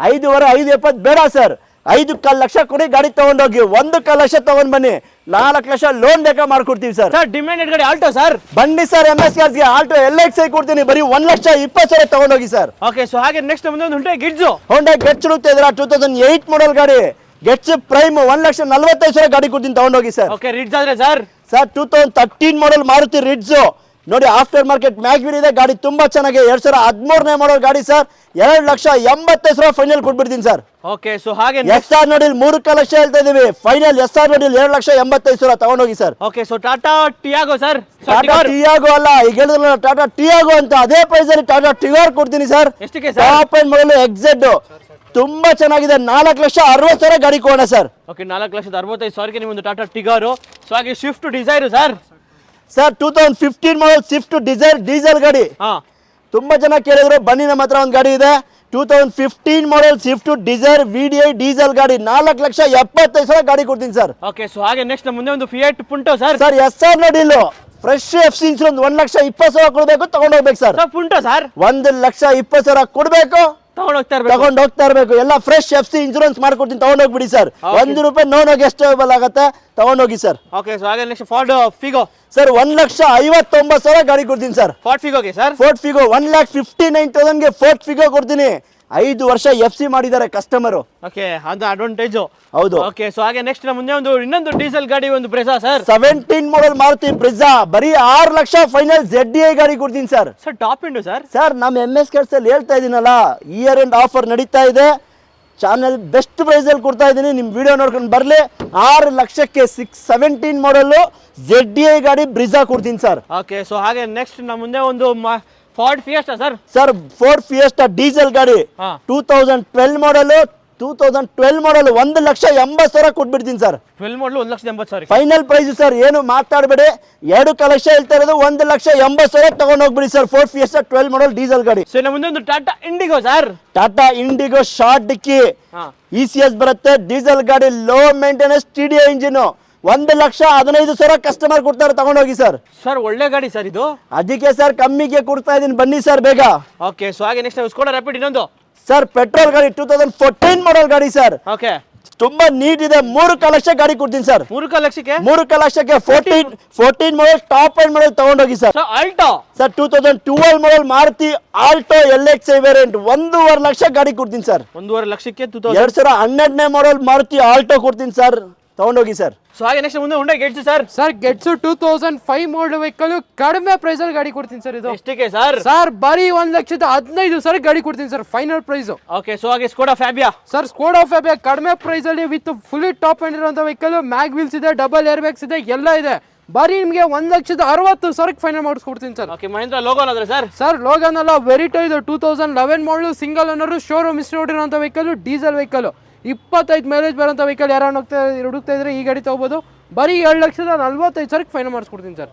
5.70 ಬೇಡ ಸರ್, 5.5 ಲಕ್ಷ ಕೊಡಿ ಗಾಡಿ ತಗೊಂಡೋಗಿ. 1.5 ಲಕ್ಷ ತಗೊಂಡ್ ಬನ್ನಿ, 4 ಲಕ್ಷ ಲೋನ್ ಬೇಕಾ ಮಾಡ್ಕೊಡ್ತೀವಿ ಸರ್. ಡಿಮ್ಯಾಂಡೆಡ್ ಗಾಡಿ ಆಲ್ಟೋ ಸರ್. ಬನ್ನಿ ಸರ್ MS ಕಾರ್ಸ್ಗೆ, ಆಲ್ಟೋ LXI ಕೊಡ್ತೀನಿ, ಬರೀ 1,20,000 ತಗೊಂಡೋಗಿ ಸರ್. ಓಕೆ, ಸೊ ಹಾಗೆ ನೆಕ್ಸ್ಟ್ ಮುಂದೆ ಒಂದು ಹುಂಡೈ ಗಿಟ್ಜು. ಹೋಂಡಾ ಗೆಟ್ಸ್ ಹುಡುಕ್ತಾ ಇದ್ರ 2008 ಮಾಡಲ್ ಗಾಡಿ. ಗೆಟ್ಸ್ ಪ್ರೈಮ್ 1,40,45,000 ಗಾಡಿ ಕೊಡ್ತೀನಿ, ತಗೊಂಡೋಗಿ ಸರ್. ಓಕೆ, ರಿಡ್ಜ್ ಆದ್ರೆ ಸರ್ 2013 ಮಾಡಲ್ ಮಾರುತಿ ರಿಡ್ಜ್ ನೋಡಿ, ಆಫ್ಟರ್ ಮಾರ್ಕೆಟ್ ಮ್ಯಾಗ್ವಿಲ್ ಇದೆ ಗಾಡಿ, ತುಂಬಾ ಚೆನ್ನಾಗಿದೆ. 2013ನೇ ಮಾಡಲ್ ಗಾಡಿ ಸರ್. 2,80,000 ಫೈನಲ್ ಕೊಟ್ಬಿಡ್ತೀನಿ ಸರ್. ಓಕೆ, ಸೊ ಹಾಗೆ SR ನೋಡಿ 3.5 ಲಕ್ಷ ಹೇಳ್ತಾ ಇದೀವಿ. ಫೈನಲ್ SR ನೋಡಿ 2,80,000 ತಗೊಂಡೋಗಿ sir. Okay, so Tata Tiago sir. Tata Tiago ಅಲ್ಲ, ಈಗ ಹೇಳಿದ್ರಲ್ಲ ಟಾಟಾ ಟಿಯಾಗೋ ಅಂತ, ಅದೇ ಪ್ರೈಸ್ ಅಲ್ಲಿ ಟಾಟಾ ಟಿಗೋರ್ ಕೊಡ್ತೀನಿ ಸರ್. ಎಷ್ಟಕ್ಕೆ ಸರ್? ಟಾಪ್ ಎಂಡ್ ಮಾಡಲ್ XZ ತುಂಬಾ ಚೆನ್ನಾಗಿದೆ. 4,60,000 ಗಾಡಿ ಕೊಡೋಣ ಸರ್. ಓಕೆ, 4,65,000 ನಿಮ್ಮೊಂದು ಟಾಟಾ ಟಿಗಾರು. ಸೊ ಹಾಗೆ ಸ್ವಿಫ್ಟ್ ಡಿಸೈರ್ ಸರ್. ಸರ್ 2015 ಮಾಡಲ್ ಸ್ವಿಫ್ಟ್ ಡಿಸೈರ್ ಡೀಸೆಲ್ ಗಾಡಿ. ತುಂಬಾ ಜನ ಕೇಳಿದ್ರು, ಬನ್ನಿ ನಮ್ಮ ಹತ್ರ ಒಂದು ಗಾಡಿ ಇದೆ. 2015 ಮಾಡಲ್ ಸ್ವಿಫ್ಟ್ ಡಿಸೈರ್ VDI ಡೀಸೆಲ್ ಗಾಡಿ, 4,70,000 ಗಾಡಿ ಕೊಡ್ತೀನಿ ಸರ್. ಓಕೆ, ಸೊ ಹಾಗೆ ನೆಕ್ಸ್ಟ್ ಮುಂದೆ ಒಂದು ಫಿಯಟ್ ಪುಂಟೋ ಸರ್. ಸರ್ SR ನೋಡಿ, ಫ್ರೆಶ್ FC ಇನ್ಸೂರೆನ್ಸ್ 1,20,000 ಕೊಡಬೇಕು, ತಗೊಂಡೋಗ್ಬೇಕು ಸರ್. ಪುಂಟೋ ಸರ್ 1,20,000 ಕೊಡಬೇಕು, ತಗೊಂಡ್ ಹೋಗ್ತಾ ಇರ್ಬೇಕು. ಎಲ್ಲ ಫ್ರೆಶ್ FC ಇನ್ಸೂರೆನ್ಸ್ ಮಾಡ್ಕೊಡ್ತೀನಿ, ತಗೊಂಡೋಗ್ಬಿಡಿ ಸರ್. ₹1 ನೋನ್ ಎಸ್ಟೇಬಲ್ ಆಗುತ್ತೆ, ತಗೊಂಡೋಗಿ ಸರ್. ಓಕೆ, ಸೊ ಹಾಗೆ ನೆಕ್ಸ್ಟ್ ಫಾರ್ಡ್ ಫಿಗೋ ಸರ್ 1,59,000 ಗಾಡಿ ಕೊಡ್ತೀನಿ ಸರ್. ಫಾರ್ಡ್ ಫಿಗೋಗೆ sir. Ford Figo 1,59,000 Ford Figo ಕೊಡ್ತೀನಿ. 5 ವರ್ಷ FC ಮಾಡಿದ್ದಾರೆ ಕಸ್ಟಮರ್. ಓಕೆ, ಅದು ಅಡ್ವಾಂಟೇಜ್. ಹೌದು. ಓಕೆ, ಸೊ ಹಾಗೆ ನೆಕ್ಸ್ಟ್ ಮುಂದೆ ಒಂದು ಇನ್ನೊಂದು ಡೀಸೆಲ್ ಗಾಡಿ, ಒಂದು Brezza sir. 17 model Maruti Brezza, ಬರೀ 6 ಲಕ್ಷ ಫೈನಲ್ ZDI ಗಾಡಿ ಕೊಡ್ತೀನಿ sir. Sir top end sir. Sir ನಮ್ಮ MS ಕಾರ್ಸ್ ಅಲ್ಲಿ ಹೇಳ್ತಾ ಇದೀನಲ್ಲ, ಇಯರ್ ಎಂಡ್ ಆಫರ್ ನಡೀತಾ ಇದೆ. ಚಾನಲ್ ಬೆಸ್ಟ್ ಪ್ರೈಸ್ ಅಲ್ಲಿ ಕೊಡ್ತಾ ಇದ್ದೀನಿ, ನಿಮ್ ವಿಡಿಯೋ ನೋಡ್ಕೊಂಡು ಬರ್ಲಿ. 6 ಲಕ್ಷಕ್ಕೆ 17 ಮಾಡಲ್ ZDI ಗಾಡಿ ಬ್ರಿಜಾ ಕೊಡ್ತೀನಿ ಸರ್. ಓಕೆ, ಸೊ ಹಾಗೆ ನೆಕ್ಸ್ಟ್ ನಮ್ಮ ಮುಂದೆ ಒಂದು Ford fiesta sir. Sir Ford fiesta diesel ಗಾಡಿ 2012 ಮಾಡಲ್ 1,80,000 ಕೊಟ್ಬಿಡ್ತೀನಿ ಸರ್. 12 ಮಾಡಲ್ 1,80,000 ಫೈನಲ್ ಪ್ರೈಸ್ ಸರ್. ಏನು ಮಾತಾಡಬೇಡಿ, 2.5 ಲಕ್ಷ ಹೇಳ್ತಾ ಇರೋದು, 1,80,000 ತಗೊಂಡ್ ಹೋಗ್ಬಿಡಿ ಸರ್. ಫೋರ್ಡ್ ಫಿಯೆಸ್ಟಾ 12 ಮಾಡಲ್ ಡೀಸೆಲ್ ಗಾಡಿ. ಸೊ ನಮ್ಮ ಮುಂದೆ ಒಂದು Tata IndiGo sir. Tata IndiGo short ಡಿಕ್ಕಿ, ECS ಬರುತ್ತೆ, ಡೀಸೆಲ್ ಗಾಡಿ, low maintenance TDI engine. 1,15,000 customer ಕೊಡ್ತಾರೆ, ತಗೊಂಡೋಗಿ ಸರ್. ಸರ್ ಒಳ್ಳೆ ಗಾಡಿ ಸರ್ ಇದು, ಅದಕ್ಕೆ ಸರ್ ಕಮ್ಮಿಗೆ ಕೊಡ್ತಾ ಇದೀನಿ, ಬನ್ನಿ ಸರ್ ಬೇಗ. ಓಕೆ, ಸೊ ಹಾಗೆ ನೆಕ್ಸ್ಟ್ ಸ್ಕೋಡಾ ರ್ಯಾಪಿಡ್ ಇನ್ನೊಂದು ಸರ್ ಪೆಟ್ರೋಲ್ ಗಾಡಿ 2014 ಮಾಡಲ್ ಗಾಡಿ ಸರ್. ಓಕೆ, ತುಂಬಾ ನೀಟ್ ಇದೆ. 3.5 ಲಕ್ಷ ಗಾಡಿ ಕೊಡ್ತೀನಿ ಸರ್. 3.5 ಲಕ್ಷಕ್ಕೆ 3.5 ಲಕ್ಷಕ್ಕೆ 14 ಮಾಡಲ್ ಟಾಪ್ ಎಂಡ್ ಮಾಡಲ್ ತಗೊಂಡೋಗಿ sir. Alto sir 2012 model Maruti Alto LXI variant 1.5 lakh ಗಾಡಿ ಕೊಡ್ತೀನಿ ಸರ್. 1.5 ಲಕ್ಷಕ್ಕೆ 2012ನೇ ಮಾಡಲ್ ಮಾರುತಿ ಆಲ್ಟೋ ಕೊಡ್ತೀನಿ ಸರ್, ತಗೊಂಡೋಗಿ ಸರ್. ಸೊ ಹಾಗೆ ನೆಕ್ಸ್ಟ್ ಮುಂದೆ Hyundai Getz sir. Sir Getz 2005 model vehicle, ಕಡಿಮೆ ಪ್ರೈಸ್ ಅಲ್ಲಿ ಗಾಡಿ ಕೊಡ್ತೀನಿ ಸರ್. ಇದು ಎಷ್ಟಕ್ಕೆ ಸರ್? ಸರ್ ಬರೀ 1,15,000 ಗಾಡಿ ಕೊಡ್ತೀನಿ sir, final price. Okay, so ಹಾಗೆ Skoda Fabia sir. Skoda Fabia ಕಡಿಮೆ ಪ್ರೈಸ್ ಅಲ್ಲಿ ವಿತ್ ಫುಲ್ಲಿ ಟಾಪ್ ಎಂಡ್ ಇರುವಂತ ವೆಹಿಕಲ್, ಮ್ಯಾಗ್ ವೀಲ್ಸ್ ಇದೆ, ಡಬಲ್ ಏರ್ ಬ್ಯಾಗ್ಸ್ ಇದೆ, ಎಲ್ಲ ಇದೆ. ಬರೀ ನಿಮಗೆ 1,60,000 ಫೈನಲ್ ಮಾಡಿಸ್ಕೊಡ್ತೀನಿ ಸರ್. ಓಕೆ, ಮಹೇಂದ್ರ ಲೋಗೋ ಅಂದ್ರೆ ಸರ್ ಸರ್ ಲೋಗನ್ ಅಲ್ಲ, ವೆರಿಟೋ ಇದು 2011 model, single owner, showroom history ನೋಡಿರೋಂಥ ವೆಹಿಕಲ್, ಡೀಸೆಲ್ ವೆಹಿಕಲ್, 25 ಮೈಲೇಜ್ ಬರೋಂಥ ವೆಹಿಕಲ್. ಯಾರು ಹುಡುಕ್ತಾ ಇದ್ರೆ ಈ ಗಾಡಿ ತಗೋಬಹುದು. ಬರೀ 2,45,000 ಫೈನಲ್ ಮಾಡಿಸ್ಕೊಡ್ತೀನಿ sir.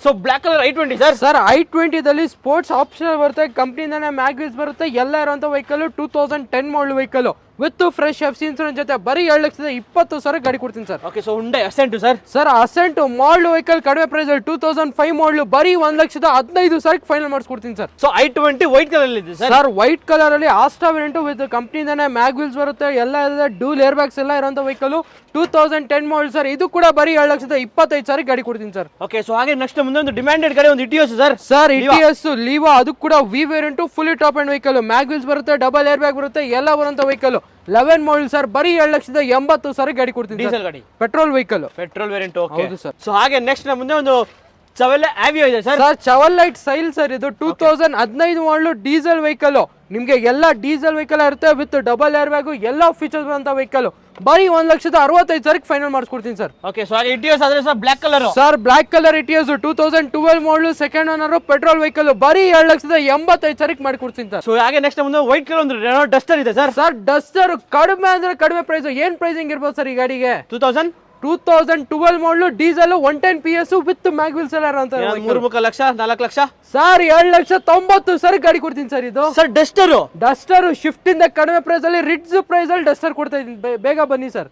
So black colour i20 sir. Sir i20ದಲ್ಲಿ ಸ್ಪೋರ್ಟ್ಸ್ ಆಪ್ಷನ್ ಬರುತ್ತೆ, ಕಂಪ್ನಿಯಿಂದಾನೆ ಮ್ಯಾಗ್ವಿಲ್ಸ್ ಬರುತ್ತೆ, ಎಲ್ಲ ಇರುವಂಥ vehicle. 2010 model vehicle with fresh FC insurance ಜೊತೆ ಬರೀ 2,20,000 ಗಾಡಿ ಕೊಡ್ತೀನಿ sir. Okay, so Hyundai Accent sir. Sir Accent model vehicle ಕಡಿಮೆ ಪ್ರೈಸ್ 2005 ಮಾಡಲು, ಬರೀ 1,15,000 ಫೈನಲ್ ಮಾಡಿಸ್ಕೊಡ್ತೀನಿ sir. So i20 white colour ಇದೆ ಸರ್. ಸರ್ ವೈಟ್ ಕಲರ್ ಅಲ್ಲಿ ಆಸ್ಟಾ ವೇರಿಯಂಟ್ ವಿತ್ ಕಂಪ್ನಿಯಿಂದಾನೆ ಮ್ಯಾಗ್ವಿಲ್ಸ್ ಬರುತ್ತೆ, ಎಲ್ಲ ಇದೆ, ಡೂಲ್ ಏರ್ ಬ್ಯಾಗ್ಸ್ ಎಲ್ಲ ಇರುವಂತ ವೆಹಿಕಲ್. 2010 model sir. ಇದು ಕೂಡ ಬರೀ 2,25,000 ಗಾಡಿ ಕೊಡ್ತೀನಿ ಸರ್. ಓಕೆ, ಸೊ ಹಾಗೆ ನೆಕ್ಸ್ಟ್ ಮುಂದೆ ಒಂದು ಡಿಮ್ಯಾಂಡೆಡ್ ಗಾಡಿ ಒಂದು Etios sir. Sir Etios Liva, ಅದು ಕೂಡ V variant, fully top end vehicle, mag wheels ಬರುತ್ತೆ, ಡಬಲ್ ಏರ್ ಬ್ಯಾಗ್ ಬರುತ್ತೆ, ಎಲ್ಲ ಬರುವಂತ ವೆಹಿಕಲ್. 11 model sir. ಬರೀ 2,80,000 ಗಾಡಿ ಕೊಡ್ತೀನಿ. ಡೀಸೆಲ್ ಗಾಡಿ, petrol vehicle, petrol variant. Okay ಹೌದು ಸರ್. ಸೊ ಹಾಗೆ ನೆಕ್ಸ್ಟ್ ಮುಂದೆ ಒಂದು ಚವೆಲ್ಲೆ ಆವಿಯೋ ಇದೆ sir. Sir Chevrolet Sail sir. ಇದು 2015 ಮಾಡಲು, ಡೀಸೆಲ್ ವೆಹಿಕಲ್. ನಿಮ್ಗೆ ಎಲ್ಲ ಡೀಸೆಲ್ ವೆಹಿಕಲ್ ಇರುತ್ತೆ ವಿತ್ ಡಬಲ್ ಏರ್ ಬ್ಯಾಗ್, ಎಲ್ಲ ಫೀಚರ್ಸ್ ಬರುವಂತ ವೆಹಿಕಲ್. ಬರೀ 1,65,000 ಫೈನಲ್ ಮಾಡಿಸ್ಕೊಡ್ತೀನಿ ಸರ್. ಓಕೆ, ಸೊ ಹಾಗೆ ಇಟಿಯೋಸ್ ಆದ್ರೆ sir black colour. Sir black colour Etios 2012 model, second owner, petrol vehicle. ಬರೀ 2,85,000 ಮಾಡಿಕೊಡ್ತೀನಿ ಸರ್. ಸೊ ಹಾಗೆ ನೆಕ್ಸ್ಟ್ ಮುಂದೆ ವೈಟ್ ಕಲರ್ ಒಂದು ರೆನೋ ಡಸ್ಟರ್ ಇದೆ ಸರ್. ಸರ್ ಡಸ್ಟರ್ ಕಡಿಮೆ ಅಂದ್ರೆ ಕಡಿಮೆ ಪ್ರೈಸ್. ಏನ್ ಪ್ರೈಸಿಂಗ್ ಇರ್ಬೋದು ಸರ್ ಈ ಗಾಡಿಗೆ? 2012 ಮಾಡಲು, ಡೀಸೆಲ್, 110 PS ವಿತ್ ಮ್ಯಾಗ್ವಿಲ್ಸ್ ಎಲ್ಲ ಇರುವಂತ 3 ಲಕ್ಷ 4 ಲಕ್ಷ ಸರ್. 2,90,000 ಗಾಡಿ ಕೊಡ್ತೀನಿ ಸರ್. ಇದು ಸರ್ ಡಸ್ಟರ್ ಶಿಫ್ಟ್ ಇಂದ ಕಡಿಮೆ ಪ್ರೈಸ್ ಅಲ್ಲಿ, ರಿಡ್ಸ್ ಪ್ರೈಸ್ ಅಲ್ಲಿ ಡಸ್ಟರ್ ಕೊಡ್ತಾ ಇದ್ದೀನಿ, ಬೇಗ ಬನ್ನಿ ಸರ್.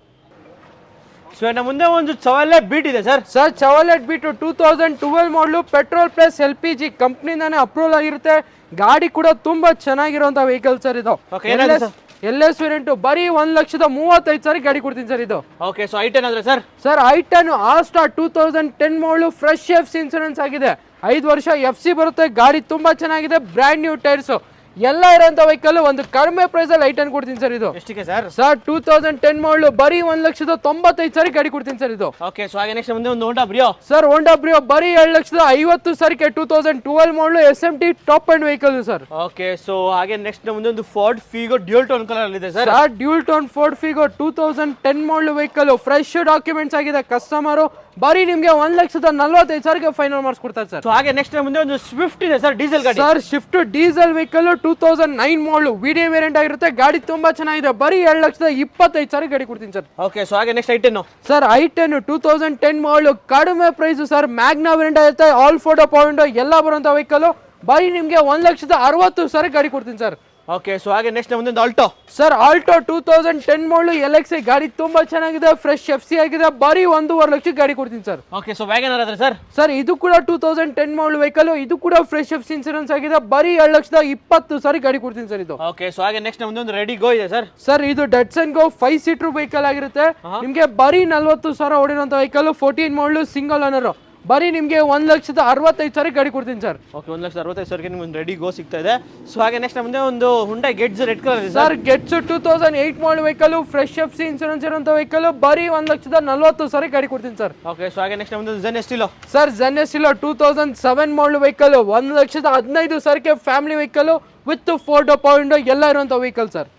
ಸೊ ನಮ್ಮ ಮುಂದೆ ಒಂದು ಚವೆಲ್ಲೆ ಬೀಟ್ ಇದೆ ಸರ್. ಸರ್ ಚವಲೆಟ್ ಬೀಟ್ 2012 ಮಾಡಲು, ಪೆಟ್ರೋಲ್ ಪ್ಲಸ್ LPG ಕಂಪ್ನಿಯಿಂದಾನೆ ಅಪ್ರೂವಲ್ ಆಗಿರುತ್ತೆ. ಗಾಡಿ ಕೂಡ ತುಂಬಾ ಚೆನ್ನಾಗಿರುವಂತ ವೆಹಿಕಲ್ ಸರ್ ಇದು. LS variant. ಬರೀ 1,35,000 ಗಾಡಿ ಕೊಡ್ತೀನಿ ಸರ್ ಇದು. ಓಕೆ, ಸೊ i10 ಅಂದ್ರೆ ಸರ್. ಸರ್ i10 ಆಸ್ಟಾ 2010 ಮಾಡಲು, ಫ್ರೆಶ್ ಎಫ್ಸಿ ಇನ್ಸೂರೆನ್ಸ್ ಆಗಿದೆ, 5 ವರ್ಷ FC ಬರುತ್ತೆ, ಗಾಡಿ ತುಂಬಾ ಚೆನ್ನಾಗಿದೆ, ಬ್ರ್ಯಾಂಡ್ ನ್ಯೂ ಟೈರ್ಸ್ ಎಲ್ಲ ಇರೋಂಥ ವೆಹಿಕಲ್. ಒಂದು ಕಡಿಮೆ ಪ್ರೈಸ್ ಅಲ್ಲಿ i10 ಕೊಡ್ತೀನಿ ಸರ್ ಇದು. ಎಷ್ಟಿಗೆ ಸರ್? ಸರ್ 2010 ಮಾಡಲು, ಬರೀ 1,95,000 ಗಾಡಿ ಕೊಡ್ತೀನಿ ಸರ್ ಇದು. ಓಕೆ, ಸೊ ಹಾಗೆ ನೆಕ್ಸ್ಟ್ ಮುಂದೆ ಒಂದು Honda Brio. Sir Honda Brio ಬರೀ 2,50,000 2012 model, SMT top end vehicle sir. Okay, so ಹಾಗೆ ನೆಕ್ಸ್ಟ್ ಮುಂದೆ ಒಂದು Ford Figo dual tone colour ಇದೆ sir. Dual tone Ford Figo 2010 model vehicle, fresh documents ಆಗಿದೆ, customer. ಬರೀ ನಿಮ್ಗೆ 1,45,000 ಫೈನಲ್ ಮಾಡಿಸ್ಕೊಡ್ತಾರೆ ಸರ್. ಸೊ ಹಾಗೆ ನೆಕ್ಸ್ಟ್ ಮುಂದೆ ಒಂದು ಸ್ವಿಫ್ಟ್ ಇದೆ ಸರ್, ಡೀಸೆಲ್ ಗಾಡಿ. Sir Swift diesel vehicle 2009 model, video variant ಆಗಿರುತ್ತೆ, ಗಾಡಿ ತುಂಬಾ ಚೆನ್ನಾಗಿದೆ, ಬರೀ 2,25,000 ಗಾಡಿ ಕೊಡ್ತೀನಿ ಸರ್. ಓಕೆ, ಸೊ ಹಾಗೆ ನೆಕ್ಸ್ಟ್ i10. ಸರ್ i10 2010 ಮಾಡಲು, ಕಡಿಮೆ ಪ್ರೈಸ್ ಸರ್, ಮ್ಯಾಗ್ನಾ ವೇರಿಯಂಟ್ ಆಗುತ್ತೆ, ಆಲ್ ಫೋಟೋ ಪಾಯಿಂಟ್ ಎಲ್ಲ ಬರುವಂತ ವೆಹಿಕಲ್. ಬರೀ ನಿಮ್ಗೆ 1,60,000 ಗಾಡಿ ಕೊಡ್ತೀನಿ ಸರ್. ಓಕೆ, ಸೊ ಹಾಗೆ ನೆಕ್ಸ್ಟ್ ಮುಂದೆ ಒಂದು ಆಲ್ಟೋ. ಸರ್ ಆಲ್ಟೋ 2010 ಮಾಡಲು, LXi ಗಾಡಿ ತುಂಬಾ ಚೆನ್ನಾಗಿದೆ, ಫ್ರೆಶ್ FC ಆಗಿದೆ, ಬರೀ 1,50,000 ಲಕ್ಷ ಗಾಡಿ ಕೊಡ್ತೀನಿ ಸರ್. ಓಕೆ, ಸೊ ವ್ಯಾಗನರ್ ಆದ್ರೆ ಸರ್. ಸರ್ ಇದು ಕೂಡ 2010 ಮಾಡಲು ವೆಹಿಕಲ್, ಇದು ಕೂಡ ಫ್ರೆಶ್ FC ಇನ್ಸೂರೆನ್ಸ್ ಆಗಿದೆ, ಬರೀ 2,20,000 ಗಾಡಿ ಕೊಡ್ತೀನಿ ಸರ್ ಇದು. ಓಕೆ, ಸೊ ಹಾಗೆ ನೆಕ್ಸ್ಟ್ ಮುಂದೆ ಒಂದು ರೆಡಿ ಗೋ ಇದೆ ಸರ್. ಸರ್ ಇದು ಡಟ್ಸನ್ ಗೋ 5 ಸೀಟರ್ ವೆಹಿಕಲ್ ಆಗಿರುತ್ತೆ, ನಿಮ್ಗೆ ಬರೀ 40,000 ಓಡಿರುವಂತ ವೆಹಿಕಲ್, 14 ಮಾಡಲು, ಸಿಂಗಲ್ ಓನರ್. ಬರೀ ನಿಮ್ಗೆ 1,65,000 ಗಾಡಿ ಕೊಡ್ತೀನಿ ಸರ್. ಓಕೆ, 1,65,000 ನಿಮ್ಗೆ ಒಂದು ರೆಡಿ ಗೋ ಸಿಗ್ತಾ ಇದೆ. ಸೊ ಹಾಗೆ ನೆಕ್ಸ್ಟ್ ಮುಂದೆ ಒಂದು ಹುಂಡೈ ಗೆಟ್ಸ್ ರೆಡ್ ಕಲರ್ ಇದೆ sir. Getz 2008 model vehicle, fresh FC insurance ಇರುವಂತ ವೆಹಿಕಲ್, ಬರೀ 1,40,000 ಗಾಡಿ ಕೊಡ್ತೀನಿ ಸರ್. ಓಕೆ, ಸೊ ಹಾಗೆ ನೆಕ್ಸ್ಟ್ ಮುಂದೆ Zen Estilo. Sir Zen Estilo 2007 model vehicle, 1,15,000 family vehicle with photo point ಎಲ್ಲ ಇರುವಂತ ವೆಹಿಕಲ್ ಸರ್.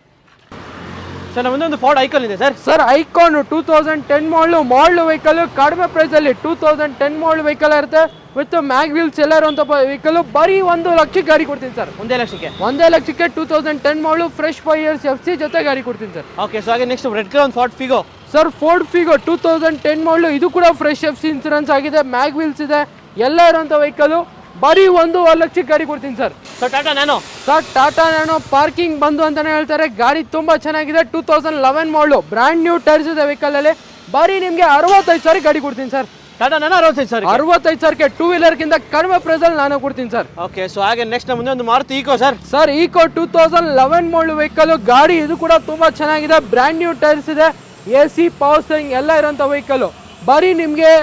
ಸರ್ ನಮ್ಮ ಮುಂದೆ ಒಂದು ಫೋರ್ಡ್ ಐಕಾನ್ ಇದೆ sir. Sir Ikon 2010 model vehicle, ಕಡಿಮೆ ಪ್ರೈಸ್ ಅಲ್ಲಿ 2010 ಮಾಡಲ್ ವೆಹಿಕಲ್ ಇರುತ್ತೆ, ವಿತ್ ಮ್ಯಾಗ್ವಿಲ್ಸ್ ಎಲ್ಲ ಇರುವಂತ ವೆಹಿಕಲ್. ಬರೀ 1,00,000 ಗಾಡಿ ಕೊಡ್ತೀನಿ ಸರ್. 1,00,000ಕ್ಕೆ 1,00,000 2010 ಮಾಡಲು, ಫ್ರೆಶ್ 5 years FC ಜೊತೆ ಗಾಡಿ ಕೊಡ್ತೀನಿ ಸರ್. ಓಕೆ, ಸೊ ಹಾಗೆ ನೆಕ್ಸ್ಟ್ ರೆಡ್ ಕಲರ್ ಒಂದು Ford Figo. Sir Ford Figo 2010 ಮಾಡಲು, ಇದು ಕೂಡ ಫ್ರೆಶ್ FC ಇನ್ಸೂರೆನ್ಸ್ ಆಗಿದೆ, ಮ್ಯಾಗ್ವಿಲ್ಸ್ ಇದೆ, ಎಲ್ಲ ಇರುವಂತ ವೆಹಿಕಲ್. ಬರೀ 1,50,000 ಗಾಡಿ ಕೊಡ್ತೀನಿ sir. So Tata nano. Sir Tata nano parking ಬಂದು ಅಂತಾನೆ ಹೇಳ್ತಾರೆ, ಗಾಡಿ ತುಂಬಾ ಚೆನ್ನಾಗಿದೆ, 2011 ಮಾಡಲು, ಬ್ರ್ಯಾಂಡ್ ನ್ಯೂ ಟೈರ್ಸ್ ಇದೆ ವೆಹಿಕಲ್ ಅಲ್ಲಿ. ಬರೀ ನಿಮ್ಗೆ 65,000 ಗಾಡಿ ಕೊಡ್ತೀನಿ sir. Tata nano 65,000 two wheeler ಗಿಂತ ಕಡಿಮೆ ಪ್ರೈಸ್ ಅಲ್ಲಿ ನಾನು ಕೊಡ್ತೀನಿ ಸರ್. ಓಕೆ, ಸೊ ಹಾಗೆ ನೆಕ್ಸ್ಟ್ ಮುಂದೆ ಒಂದು Maruti Eeco sir. Sir Eeco 2011 model vehicle, ಗಾಡಿ ಇದು ಕೂಡ ತುಂಬಾ ಚೆನ್ನಾಗಿದೆ, ಬ್ರ್ಯಾಂಡ್ ನ್ಯೂ ಟೈರ್ಸ್ ಇದೆ, AC ಪವರ್ ಸ್ಟೀರಿಂಗ್ ಎಲ್ಲ ಇರೋಂಥ ವೆಹಿಕಲ್. ಬರೀ ನಿಮ್ಗೆ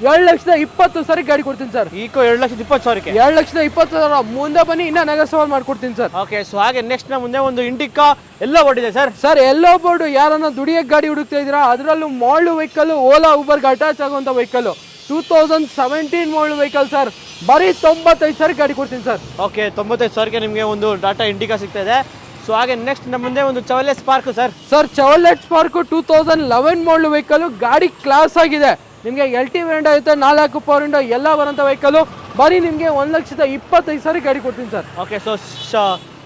2,20,000 ಗಾಡಿ ಕೊಡ್ತೀನಿ ಸರ್. ಈಕೋ 2,20,000ಕ್ಕೆ 2,20,000 ಮುಂದೆ ಬನ್ನಿ, ಇನ್ನ ನೆಗೋಸಿಯೇಟ್ ಮಾಡ್ಕೊಡ್ತೀನಿ ಸರ್. ಓಕೆ, ಸೊ ಹಾಗೆ ನೆಕ್ಸ್ಟ್ ಮುಂದೆ ಒಂದು ಇಂಡಿಕಾ ಎಲ್ಲ ಓಡಿದೆ ಸರ್. ಸರ್ ಎಲ್ಲೋ ಬೋರ್ಡ್ ಯಾರನ್ನ ದುಡಿಯಕ್ಕೆ ಗಾಡಿ ಹುಡುಕ್ತಾ ಇದ್ದೀರಾ, ಅದರಲ್ಲೂ ಮಾಡಲ್ ವೆಹಿಕಲ್, ಓಲಾ ಊಬರ್ಗೆ ಅಟ್ಯಾಚ್ ಆಗುವಂತ ವೆಹಿಕಲ್, 2017 ಮಾಡಲ್ ವೆಹಿಕಲ್ ಸರ್. ಬರೀ 95,000 ಗಾಡಿ ಕೊಡ್ತೀನಿ ಸರ್. ಓಕೆ, 95,000ಕ್ಕೆ ನಿಮಗೆ ಒಂದು ಟಾಟಾ ಇಂಡಿಕಾ ಸಿಗ್ತಾ ಇದೆ. ಸೊ ಹಾಗೆ ನೆಕ್ಸ್ಟ್ ನಮ್ಮ ಮುಂದೆ ಒಂದು Chevrolet Spark sir. Sir Chevrolet Spark 2011 model vehicle, ಗಾಡಿ ಕ್ಲಾಸ್ ಆಗಿದೆ, ನಿಮಗೆ LT ವೇರಿಯಂಟ್ ಆಗುತ್ತೆ, 4 ಪವರ್ ವಿಂಡೋ ಎಲ್ಲ ಬರೋಂಥ ವೆಹಿಕಲ್ ಬರೀ ನಿಮಗೆ 1,25,000 ಗಾಡಿ ಕೊಡ್ತೀನಿ sir. Okay, so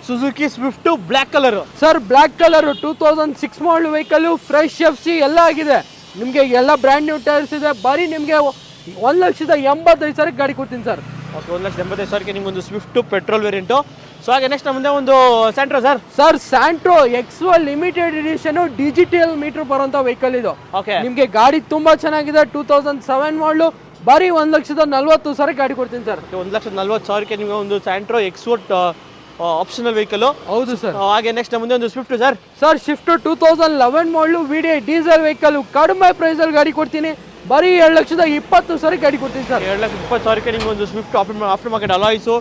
Suzuki Swift black colour sir, black colour 2006 ಮಾಡಲ್ ವೆಹಿಕಲ್, ಫ್ರೆಶ್ FC ಎಲ್ಲ ಆಗಿದೆ. ನಿಮಗೆ ಎಲ್ಲ ಬ್ರ್ಯಾಂಡ್ ನ್ಯೂ ಟೈರ್ಸ್ ಇದೆ. ಬರೀ ನಿಮಗೆ 1,85,000 ಗಾಡಿ ಕೊಡ್ತೀನಿ ಸರ್. ಓಕೆ, 1,85,000ಕ್ಕೆ ನಿಮ್ಗೊಂದು ಸ್ವಿಫ್ಟ್ ಪೆಟ್ರೋಲ್ ವೇರಿಯಂಟು. ಸೊ ಹಾಗೆ ನೆಕ್ಸ್ಟ್ ಮುಂದೆ ಒಂದು Santro sir. Sir, Santro XL limited edition digital meter ಬರುವಂತ ವೆಹಿಕಲ್ ಇದು. ಓಕೆ, ನಿಮಗೆ ಗಾಡಿ ತುಂಬಾ ಚೆನ್ನಾಗಿದೆ. 2007 ಮಾಡಲು ಬರೀ 1,40,000 ಗಾಡಿ ಕೊಡ್ತೀನಿ ಸರ್. 1,40,000ಕ್ಕೆ ನಿಮಗೆ ಒಂದು ಸ್ಯಾಂಟ್ರೋ ಎಕ್ಸ್ಪೋರ್ಟ್ ಆಪ್ಷನಲ್ ವೆಹಿಕಲ್. ಹೌದು ಸರ್. ಹಾಗೆ ನೆಕ್ಸ್ಟ್ ಮುಂದೆ ಒಂದು ಸ್ವಿಫ್ಟ್ ಸರ್. ಸರ್, ಶಿಫ್ಟ್ 2011 ಮಾಡಲು VDI ಡೀಸೆಲ್ ವೆಹಿಕಲ್ ಕಡಿಮೆ ಪ್ರೈಸ್ ಅಲ್ಲಿ ಗಾಡಿ ಕೊಡ್ತೀನಿ. ಬರೀ 2,20,000 ಗಾಡಿ ಕೊಡ್ತೀನಿ ಸರ್. 2,20,000ಕ್ಕೆ ನಿಮ್ಗೆ ಒಂದು ಸ್ವಿಫ್ಟ್ ಆಫ್ಟರ್ ಮಾರ್ಕೆಟ್ ಅಲಾಯ್ಸು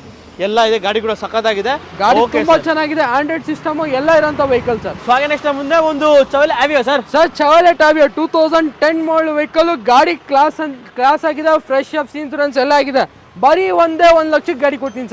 ಎಲ್ಲ ಇದೆ. ಗಾಡಿ ಕೂಡ ಸಖತ್ತಾಗಿದೆ. ಗಾಡಿ ತುಂಬಾ ಚೆನ್ನಾಗಿದೆ. ಆಂಡ್ರಾಯ್ಡ್ ಸಿಸ್ಟಮ್ ಎಲ್ಲ ಇರೋಂಥ ವೆಹಿಕಲ್ ಸರ್. ಸೊ ಹಾಗೆ ನೆಕ್ಸ್ಟ್ ಮುಂದೆ ಒಂದು ಚವಲೆ ಆವಿಯೋ ಸರ್. Sir, ಚವಲೆಟ್ ಆವಿಯೋ 2010 model vehicle. ಗಾಡಿ ಕ್ಲಾಸ್ ಆಗಿದೆ. ಫ್ರೆಶ್ FC ಇನ್ಸೂರೆನ್ಸ್ ಎಲ್ಲ ಆಗಿದೆ. ಬರೀ 1,00,000 ಗಾಡಿ ಕೊಡ್ತೀನಿ ಸರ್.